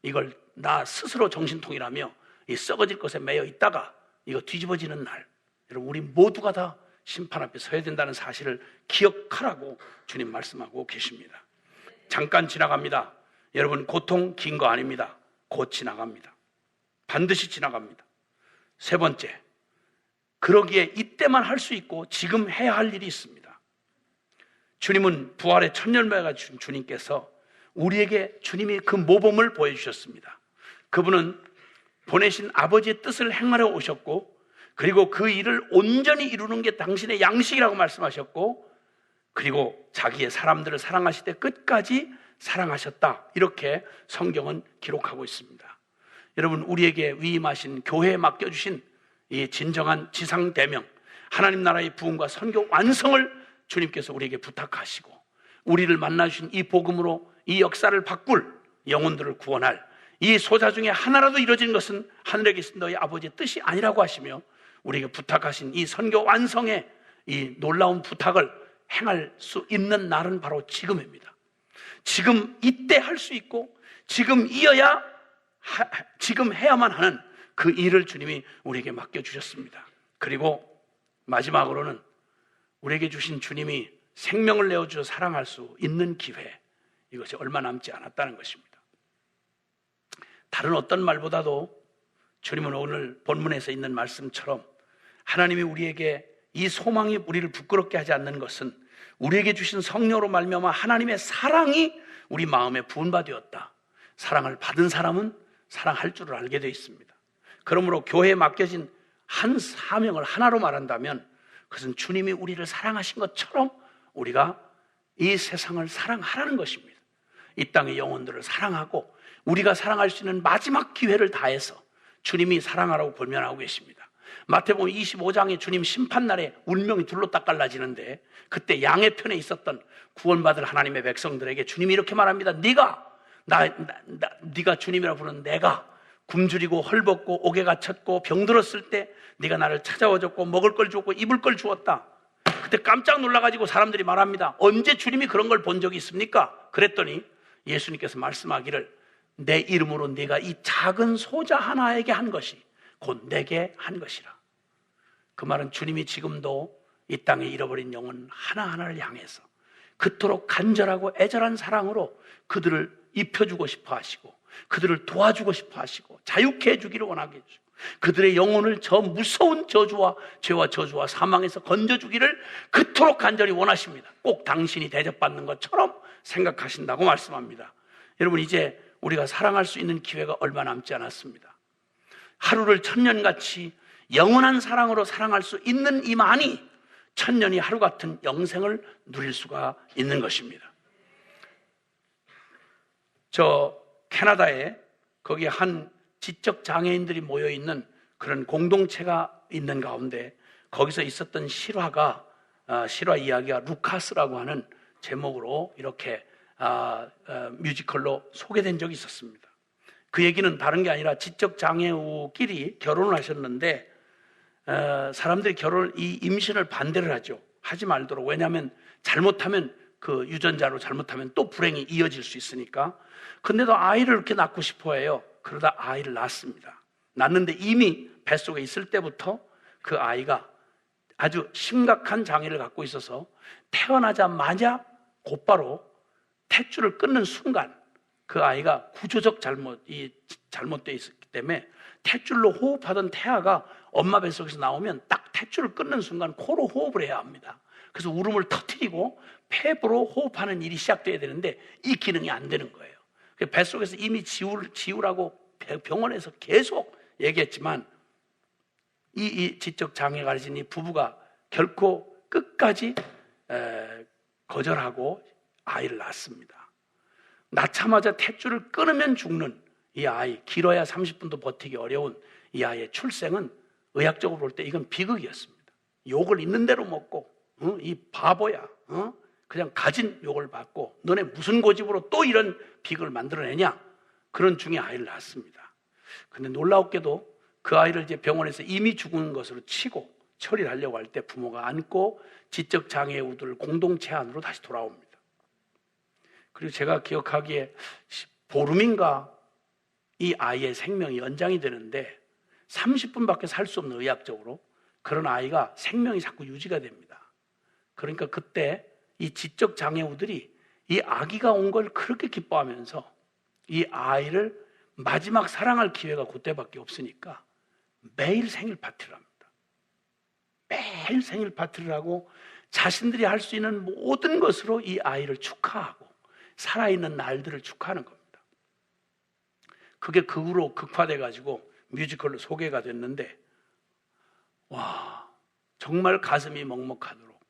이걸 나 스스로 정신통일하며 이 썩어질 것에 매여 있다가 이거 뒤집어지는 날, 여러분 우리 모두가 다 심판 앞에 서야 된다는 사실을 기억하라고 주님 말씀하고 계십니다. 잠깐 지나갑니다. 여러분, 고통 긴 거 아닙니다. 곧 지나갑니다. 반드시 지나갑니다. 세 번째, 그러기에 이때만 할 수 있고 지금 해야 할 일이 있습니다. 주님은 부활의 첫 열매가 준 주님께서 우리에게 주님이 그 모범을 보여주셨습니다. 그분은 보내신 아버지의 뜻을 행하려 오셨고 그리고 그 일을 온전히 이루는 게 당신의 양식이라고 말씀하셨고 그리고 자기의 사람들을 사랑하실 때 끝까지 사랑하셨다, 이렇게 성경은 기록하고 있습니다. 여러분, 우리에게 위임하신 교회에 맡겨주신 이 진정한 지상대명, 하나님 나라의 부흥과 선교 완성을 주님께서 우리에게 부탁하시고 우리를 만나주신 이 복음으로 이 역사를 바꿀, 영혼들을 구원할 이 소자 중에 하나라도 이루어진 것은 하늘에 계신 너희 아버지의 뜻이 아니라고 하시며 우리에게 부탁하신 이 선교 완성의 이 놀라운 부탁을 행할 수 있는 날은 바로 지금입니다. 지금 이때 할 수 있고 지금 이어야 지금 해야만 하는 그 일을 주님이 우리에게 맡겨주셨습니다. 그리고 마지막으로는 우리에게 주신 주님이 생명을 내어주어 사랑할 수 있는 기회, 이것이 얼마 남지 않았다는 것입니다. 다른 어떤 말보다도 주님은 오늘 본문에서 있는 말씀처럼 하나님이 우리에게 이 소망이 우리를 부끄럽게 하지 않는 것은 우리에게 주신 성령으로 말미암아 하나님의 사랑이 우리 마음에 부은 바 되었다. 사랑을 받은 사람은 사랑할 줄을 알게 되어 있습니다. 그러므로 교회에 맡겨진 한 사명을 하나로 말한다면 그것은 주님이 우리를 사랑하신 것처럼 우리가 이 세상을 사랑하라는 것입니다. 이 땅의 영혼들을 사랑하고 우리가 사랑할 수 있는 마지막 기회를 다해서 주님이 사랑하라고 권면하고 계십니다. 마태복음 25장에 주님 심판날에 운명이 둘로 딱 갈라지는데 그때 양의 편에 있었던 구원받을 하나님의 백성들에게 주님이 이렇게 말합니다. 네가 주님이라 부르는 내가 굶주리고 헐벗고 옥에 갇혔고 병들었을 때 네가 나를 찾아와줬고 먹을 걸 주었고 입을 걸 주었다. 그때 깜짝 놀라가지고 사람들이 말합니다. 언제 주님이 그런 걸 본 적이 있습니까? 그랬더니 예수님께서 말씀하기를 내 이름으로 네가 이 작은 소자 하나에게 한 것이 곧 내게 한 것이라. 그 말은 주님이 지금도 이 땅에 잃어버린 영혼 하나하나를 향해서 그토록 간절하고 애절한 사랑으로 그들을 입혀주고 싶어 하시고 그들을 도와주고 싶어 하시고 자유케 해주기를 원하게 해주시고 그들의 영혼을 저 무서운 저주와 죄와 저주와 사망에서 건져주기를 그토록 간절히 원하십니다. 꼭 당신이 대접받는 것처럼 생각하신다고 말씀합니다. 여러분, 이제 우리가 사랑할 수 있는 기회가 얼마 남지 않았습니다. 하루를 천년같이 영원한 사랑으로 사랑할 수 있는 이만이 천년이 하루 같은 영생을 누릴 수가 있는 것입니다. 저 캐나다에 거기 한 지적 장애인들이 모여 있는 그런 공동체가 있는 가운데 거기서 있었던 실화 이야기가 루카스라고 하는 제목으로 이렇게 뮤지컬로 소개된 적이 있었습니다. 그 얘기는 다른 게 아니라 지적 장애우끼리 결혼을 하셨는데 사람들이 이 임신을 반대를 하죠. 하지 말도록. 왜냐하면 잘못하면 그 유전자로 잘못하면 또 불행이 이어질 수 있으니까. 근데도 아이를 이렇게 낳고 싶어 해요. 그러다 아이를 낳습니다. 낳는데 이미 뱃속에 있을 때부터 그 아이가 아주 심각한 장애를 갖고 있어서 태어나자마자 곧바로 탯줄을 끊는 순간 그 아이가 구조적 잘못이 잘못되어 있었기 때문에 탯줄로 호흡하던 태아가 엄마 뱃속에서 나오면 딱 탯줄을 끊는 순간 코로 호흡을 해야 합니다. 그래서 울음을 터뜨리고 폐부로 호흡하는 일이 시작돼야 되는데 이 기능이 안 되는 거예요. 뱃속에서 이미 지우라고 병원에서 계속 얘기했지만 이 지적 장애가 가진 이 부부가 결코 끝까지 거절하고 아이를 낳습니다. 낳자마자 탯줄을 끊으면 죽는 이 아이, 길어야 30분도 버티기 어려운 이 아이의 출생은 의학적으로 볼 때 이건 비극이었습니다. 욕을 있는 대로 먹고 이 바보야, 그냥 가진 욕을 받고 너네 무슨 고집으로 또 이런 비극을 만들어내냐, 그런 중에 아이를 낳았습니다. 근데 놀라웠게도 그 아이를 이제 병원에서 이미 죽은 것으로 치고 처리를 하려고 할 때 부모가 안고 지적 장애우들 공동체 안으로 다시 돌아옵니다. 그리고 제가 기억하기에 보름인가 이 아이의 생명이 연장이 되는데 30분밖에 살 수 없는, 의학적으로 그런 아이가 생명이 자꾸 유지가 됩니다. 그러니까 그때 이 지적 장애우들이 이 아기가 온 걸 그렇게 기뻐하면서 이 아이를 마지막 사랑할 기회가 그때밖에 없으니까 매일 생일 파티를 합니다. 매일 생일 파티를 하고 자신들이 할 수 있는 모든 것으로 이 아이를 축하하고 살아있는 날들을 축하하는 겁니다. 그게 그 후로 극화돼가지고 뮤지컬로 소개가 됐는데, 와, 정말 가슴이 먹먹하도록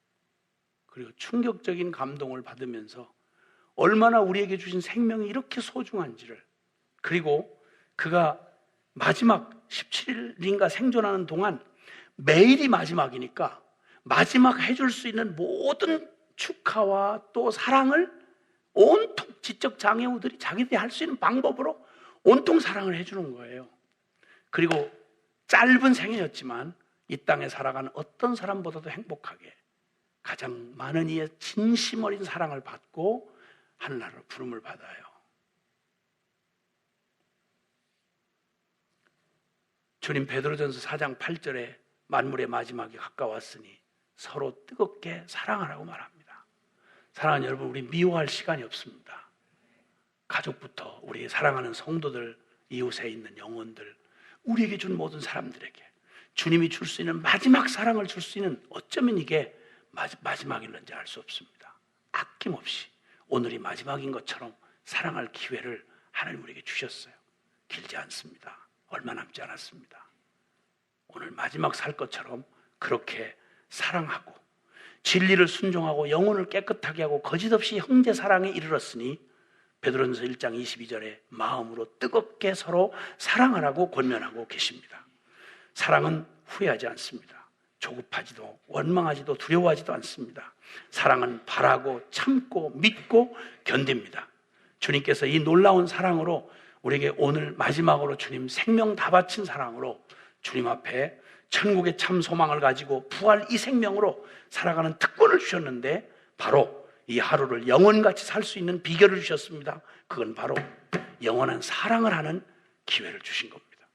그리고 충격적인 감동을 받으면서 얼마나 우리에게 주신 생명이 이렇게 소중한지를, 그리고 그가 마지막 17일인가 생존하는 동안 매일이 마지막이니까 마지막 해줄 수 있는 모든 축하와 또 사랑을 온통 지적 장애우들이 자기들이 할 수 있는 방법으로 온통 사랑을 해주는 거예요. 그리고 짧은 생애였지만 이 땅에 살아가는 어떤 사람보다도 행복하게 가장 많은 이의 진심 어린 사랑을 받고 하늘나라로 부름을 받아요. 주님 베드로전서 4장 8절에 만물의 마지막이 가까웠으니 서로 뜨겁게 사랑하라고 말합니다. 사랑하는 여러분, 우리 미워할 시간이 없습니다. 가족부터 우리 사랑하는 성도들, 이웃에 있는 영혼들, 우리에게 준 모든 사람들에게 주님이 줄 수 있는 마지막 사랑을 줄 수 있는, 어쩌면 이게 마지막일런지 알 수 없습니다. 아낌없이 오늘이 마지막인 것처럼 사랑할 기회를 하나님 우리에게 주셨어요. 길지 않습니다. 얼마 남지 않았습니다. 오늘 마지막 살 것처럼 그렇게 사랑하고 진리를 순종하고 영혼을 깨끗하게 하고 거짓없이 형제 사랑에 이르렀으니 베드로전서 1장 22절에 마음으로 뜨겁게 서로 사랑하라고 권면하고 계십니다. 사랑은 후회하지 않습니다. 조급하지도 원망하지도 두려워하지도 않습니다. 사랑은 바라고 참고 믿고 견딥니다. 주님께서 이 놀라운 사랑으로 우리에게 오늘 마지막으로 주님 생명 다 바친 사랑으로 주님 앞에 천국의 참 소망을 가지고 부활 이 생명으로 살아가는 특권을 주셨는데, 바로 이 하루를 영원같이 살 수 있는 비결을 주셨습니다. 그건 바로 영원한 사랑을 하는 기회를 주신 겁니다.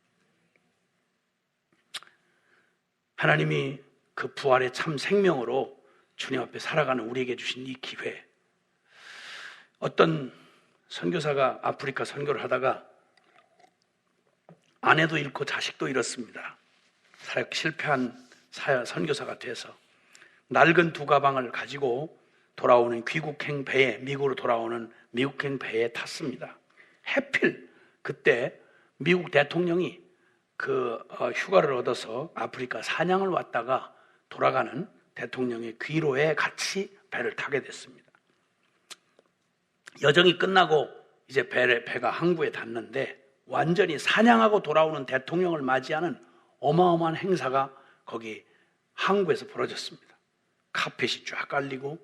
하나님이 그 부활의 참 생명으로 주님 앞에 살아가는 우리에게 주신 이 기회, 어떤 선교사가 아프리카 선교를 하다가 아내도 잃고 자식도 잃었습니다. 실패한 선교사가 돼서 낡은 두 가방을 가지고 돌아오는 귀국행 배에, 미국으로 돌아오는 미국행 배에 탔습니다. 해필 그때 미국 대통령이 휴가를 얻어서 아프리카 사냥을 왔다가 돌아가는 대통령의 귀로에 같이 배를 타게 됐습니다. 여정이 끝나고 이제 배가 항구에 닿는데 완전히 사냥하고 돌아오는 대통령을 맞이하는 어마어마한 행사가 거기 항구에서 벌어졌습니다. 카펫이 쫙 깔리고,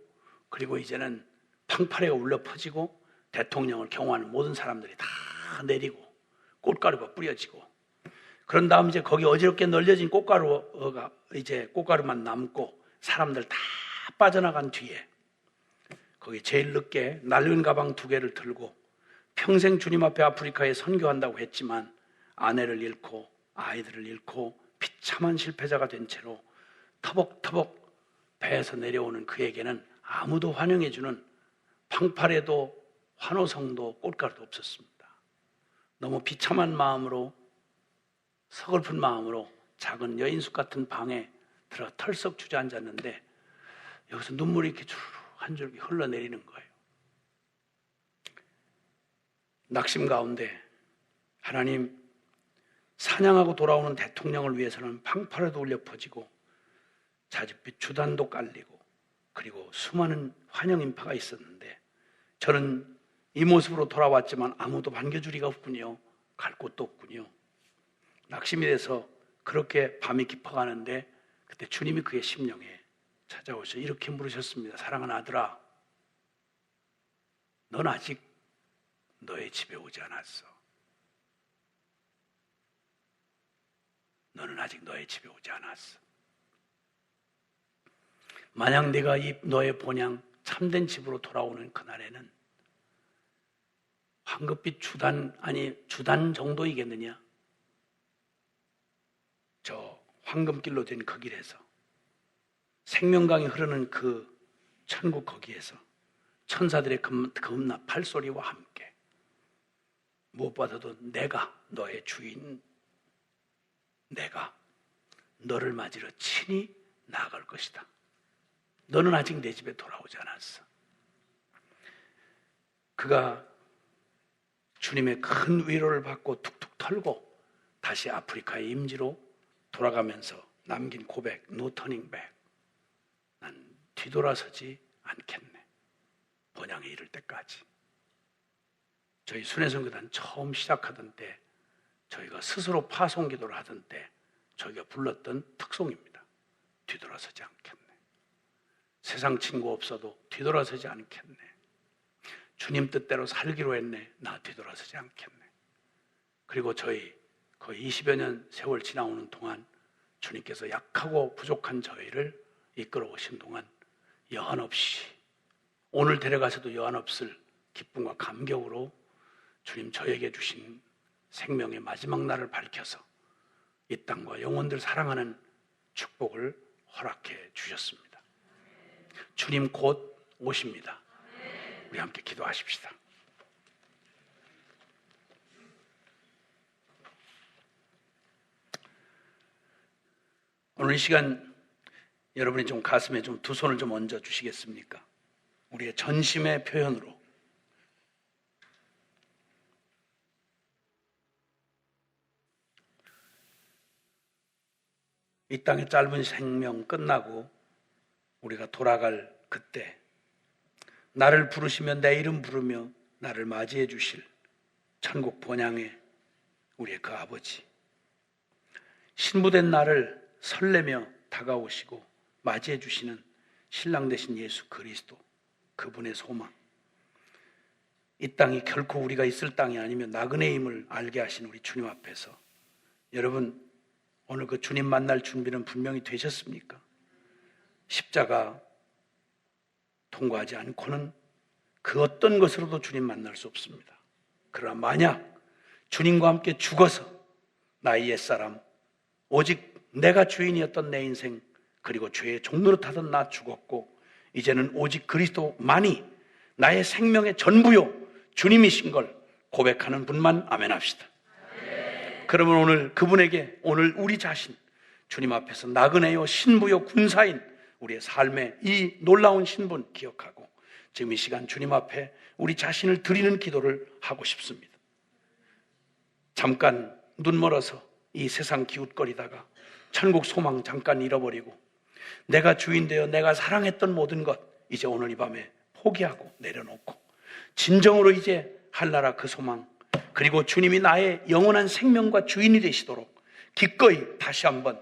그리고 이제는 팡파레가 울려 퍼지고, 대통령을 경호하는 모든 사람들이 다 내리고 꽃가루가 뿌려지고, 그런 다음 이제 거기 어지럽게 널려진 꽃가루가 이제 꽃가루만 남고 사람들 다 빠져나간 뒤에 거기 제일 늦게 낡은 가방 2개를 들고 평생 주님 앞에 아프리카에 선교한다고 했지만 아내를 잃고 아이들을 잃고 비참한 실패자가 된 채로 터벅터벅 배에서 내려오는 그에게는 아무도 환영해주는 팡파레도 환호성도 꽃가루도 없었습니다. 너무 비참한 마음으로, 서글픈 마음으로 작은 여인숙 같은 방에 들어 털썩 주저앉았는데 여기서 눈물이 이렇게 주르르 한 줄기 흘러내리는 거예요. 낙심 가운데 하나님, 사냥하고 돌아오는 대통령을 위해서는 팡파레도 울려 퍼지고 자줏빛 주단도 깔리고 그리고 수많은 환영 인파가 있었는데 저는 이 모습으로 돌아왔지만 아무도 반겨줄 리가 없군요. 갈 곳도 없군요. 낙심이 돼서 그렇게 밤이 깊어가는데 그때 주님이 그의 심령에 찾아오셔 이렇게 물으셨습니다. 사랑하는 아들아, 넌 아직 너의 집에 오지 않았어. 너는 아직 너의 집에 오지 않았어. 만약 네가 이 너의 본향 참된 집으로 돌아오는 그날에는 황급빛 주단 정도이겠느냐? 저 황금길로 된 그 길에서 생명강이 흐르는 그 천국 거기에서 천사들의 금나 팔소리와 함께 무엇보다도 내가 너의 주인, 내가 너를 맞으러 친히 나아갈 것이다. 너는 아직 내 집에 돌아오지 않았어. 그가 주님의 큰 위로를 받고 툭툭 털고 다시 아프리카의 임지로 돌아가면서 남긴 고백, No turning back. 난 뒤돌아서지 않겠네. 본향에 이를 때까지. 저희 순회선교단 처음 시작하던 때, 저희가 스스로 파송 기도를 하던 때 저희가 불렀던 특송입니다. 뒤돌아서지 않겠네. 세상 친구 없어도 뒤돌아서지 않겠네. 주님 뜻대로 살기로 했네. 나 뒤돌아서지 않겠네. 그리고 저희 거의 20여 년 세월 지나오는 동안 주님께서 약하고 부족한 저희를 이끌어 오신 동안 여한없이, 오늘 데려가서도 여한없을 기쁨과 감격으로 주님 저에게 주신 생명의 마지막 날을 밝혀서 이 땅과 영혼들 사랑하는 축복을 허락해 주셨습니다. 주님 곧 오십니다. 우리 함께 기도하십시다. 오늘 이 시간 여러분이 좀 가슴에 좀 두 손을 좀 얹어 주시겠습니까? 우리의 전심의 표현으로. 이 땅의 짧은 생명 끝나고 우리가 돌아갈 그때 나를 부르시며 내 이름 부르며 나를 맞이해 주실 천국 본향의 우리의 그 아버지, 신부된 나를 설레며 다가오시고 맞이해 주시는 신랑 되신 예수 그리스도, 그분의 소망. 이 땅이 결코 우리가 있을 땅이 아니며 나그네임을 알게 하신 우리 주님 앞에서 여러분, 오늘 그 주님 만날 준비는 분명히 되셨습니까? 십자가 통과하지 않고는 그 어떤 것으로도 주님 만날 수 없습니다. 그러나 만약 주님과 함께 죽어서 나의 옛사람, 오직 내가 주인이었던 내 인생, 그리고 죄의 종노릇하던 나 죽었고 이제는 오직 그리스도만이 나의 생명의 전부요 주님이신 걸 고백하는 분만 아멘합시다. 그러면 오늘 그분에게, 오늘 우리 자신 주님 앞에서 나그네요 신부요 군사인 우리의 삶의 이 놀라운 신분 기억하고 지금 이 시간 주님 앞에 우리 자신을 드리는 기도를 하고 싶습니다. 잠깐 눈 멀어서 이 세상 기웃거리다가 천국 소망 잠깐 잃어버리고 내가 주인 되어 내가 사랑했던 모든 것 이제 오늘 이 밤에 포기하고 내려놓고 진정으로 이제 할나라 그 소망, 그리고 주님이 나의 영원한 생명과 주인이 되시도록 기꺼이 다시 한번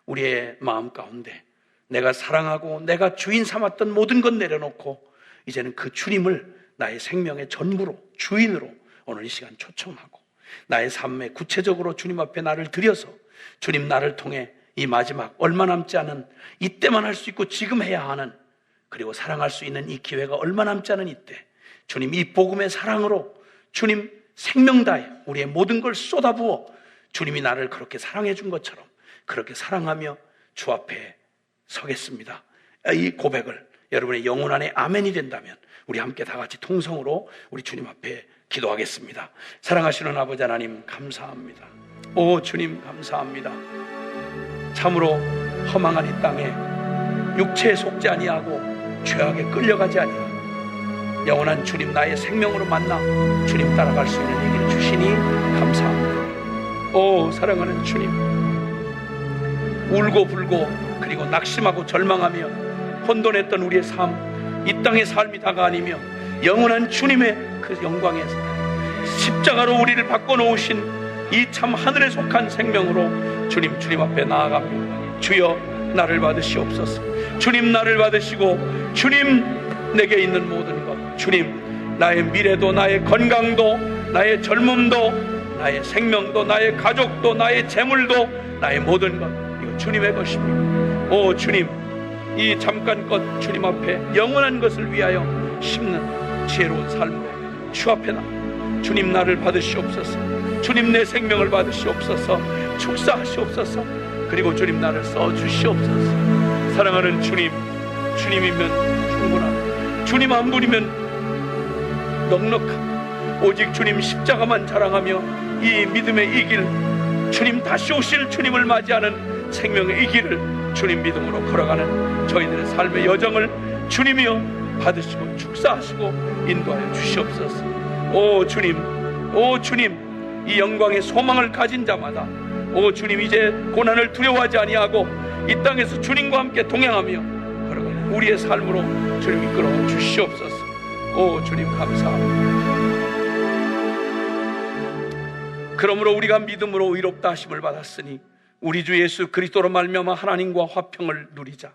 우리의 마음 가운데 내가 사랑하고 내가 주인 삼았던 모든 것 내려놓고 이제는 그 주님을 나의 생명의 전부로, 주인으로 오늘 이 시간 초청하고 나의 삶에 구체적으로 주님 앞에 나를 드려서 주님 나를 통해 이 마지막 얼마 남지 않은 이때만 할 수 있고 지금 해야 하는, 그리고 사랑할 수 있는 이 기회가 얼마 남지 않은 이때 주님 이 복음의 사랑으로 주님 생명 다해 우리의 모든 걸 쏟아부어 주님이 나를 그렇게 사랑해 준 것처럼 그렇게 사랑하며 주 앞에 서겠습니다. 이 고백을 여러분의 영혼 안에 아멘이 된다면 우리 함께 다 같이 통성으로 우리 주님 앞에 기도하겠습니다. 사랑하시는 아버지 하나님 감사합니다. 오 주님 감사합니다. 참으로 허망한 이 땅에 육체에 속지 아니하고 죄악에 끌려가지 아니하고 영원한 주님 나의 생명으로 만나 주님 따라갈 수 있는 얘기를 주시니 감사합니다. 오 사랑하는 주님, 울고 불고 그리고 낙심하고 절망하며 혼돈했던 우리의 삶, 이 땅의 삶이 다가 아니며 영원한 주님의 그 영광의 십자가로 우리를 바꿔놓으신 이 참 하늘에 속한 생명으로 주님 앞에 나아갑니다. 주여 나를 받으시옵소서. 주님 나를 받으시고 주님 내게 있는 모든 것, 주님 나의 미래도 나의 건강도 나의 젊음도 나의 생명도 나의 가족도 나의 재물도 나의 모든 것 이거 주님의 것입니다. 오 주님, 이 잠깐 것 주님 앞에 영원한 것을 위하여 심는 지혜로운 삶으로 주 앞에 나 주님 나를 받으시옵소서. 주님 내 생명을 받으시옵소서. 축사하시옵소서. 그리고 주님 나를 써주시옵소서. 사랑하는 주님, 주님이면 충분하고 주님 한 분이면 넉넉하고 오직 주님 십자가만 자랑하며 이 믿음의 이 길, 주님 다시 오실 주님을 맞이하는 생명의 이 길을 주님 믿음으로 걸어가는 저희들의 삶의 여정을 주님이여 받으시고 축사하시고 인도하여 주시옵소서. 오 주님, 이 영광의 소망을 가진 자마다 오 주님 이제 고난을 두려워하지 아니하고 이 땅에서 주님과 함께 동행하며 걸어가는 우리의 삶으로 주님 이끌어 주시옵소서. 오 주님 감사합니다. 그러므로 우리가 믿음으로 의롭다 하심을 받았으니 우리 주 예수 그리스도로 말미암아 하나님과 화평을 누리자.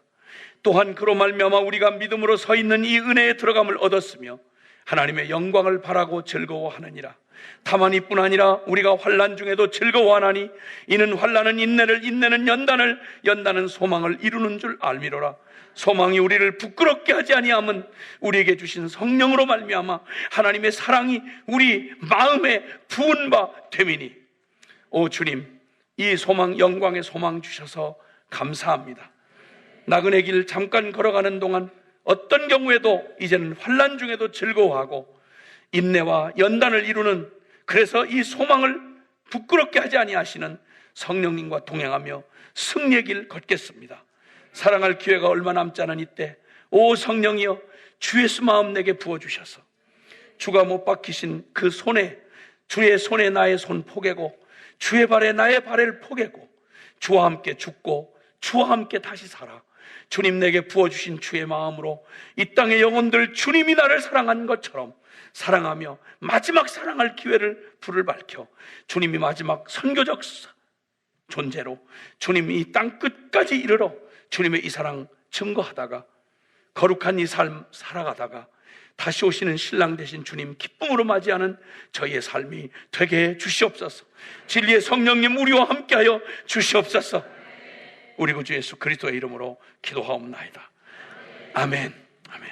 또한 그로 말미암아 우리가 믿음으로 서 있는 이 은혜에 들어감을 얻었으며 하나님의 영광을 바라고 즐거워하느니라. 다만 이뿐 아니라 우리가 환난 중에도 즐거워하나니 이는 환난은 인내를, 인내는 연단을, 연단은 소망을 이루는 줄 알미로라. 소망이 우리를 부끄럽게 하지 아니함은 우리에게 주신 성령으로 말미암아 하나님의 사랑이 우리 마음에 부은 바 됨이니. 오 주님, 이 소망, 영광의 소망 주셔서 감사합니다. 나그네 길 잠깐 걸어가는 동안 어떤 경우에도 이제는 환난 중에도 즐거워하고 인내와 연단을 이루는, 그래서 이 소망을 부끄럽게 하지 아니하시는 성령님과 동행하며 승리의 길 걷겠습니다. 사랑할 기회가 얼마 남지 않은 이때 오 성령이여 주 예수 마음 내게 부어주셔서 주가 못 박히신 그 손에, 주의 손에 나의 손 포개고 주의 발에 나의 발을 포개고 주와 함께 죽고 주와 함께 다시 살아 주님 내게 부어주신 주의 마음으로 이 땅의 영혼들 주님이 나를 사랑한 것처럼 사랑하며 마지막 사랑할 기회를 불을 밝혀 주님이 마지막 선교적 존재로 주님이 이 땅 끝까지 이르러 주님의 이 사랑 증거하다가 거룩한 이 삶 살아가다가 다시 오시는 신랑 되신 주님 기쁨으로 맞이하는 저희의 삶이 되게 해 주시옵소서. 진리의 성령님 우리와 함께하여 주시옵소서. 우리 구주 예수 그리스도의 이름으로 기도하옵나이다. 아멘. 아멘.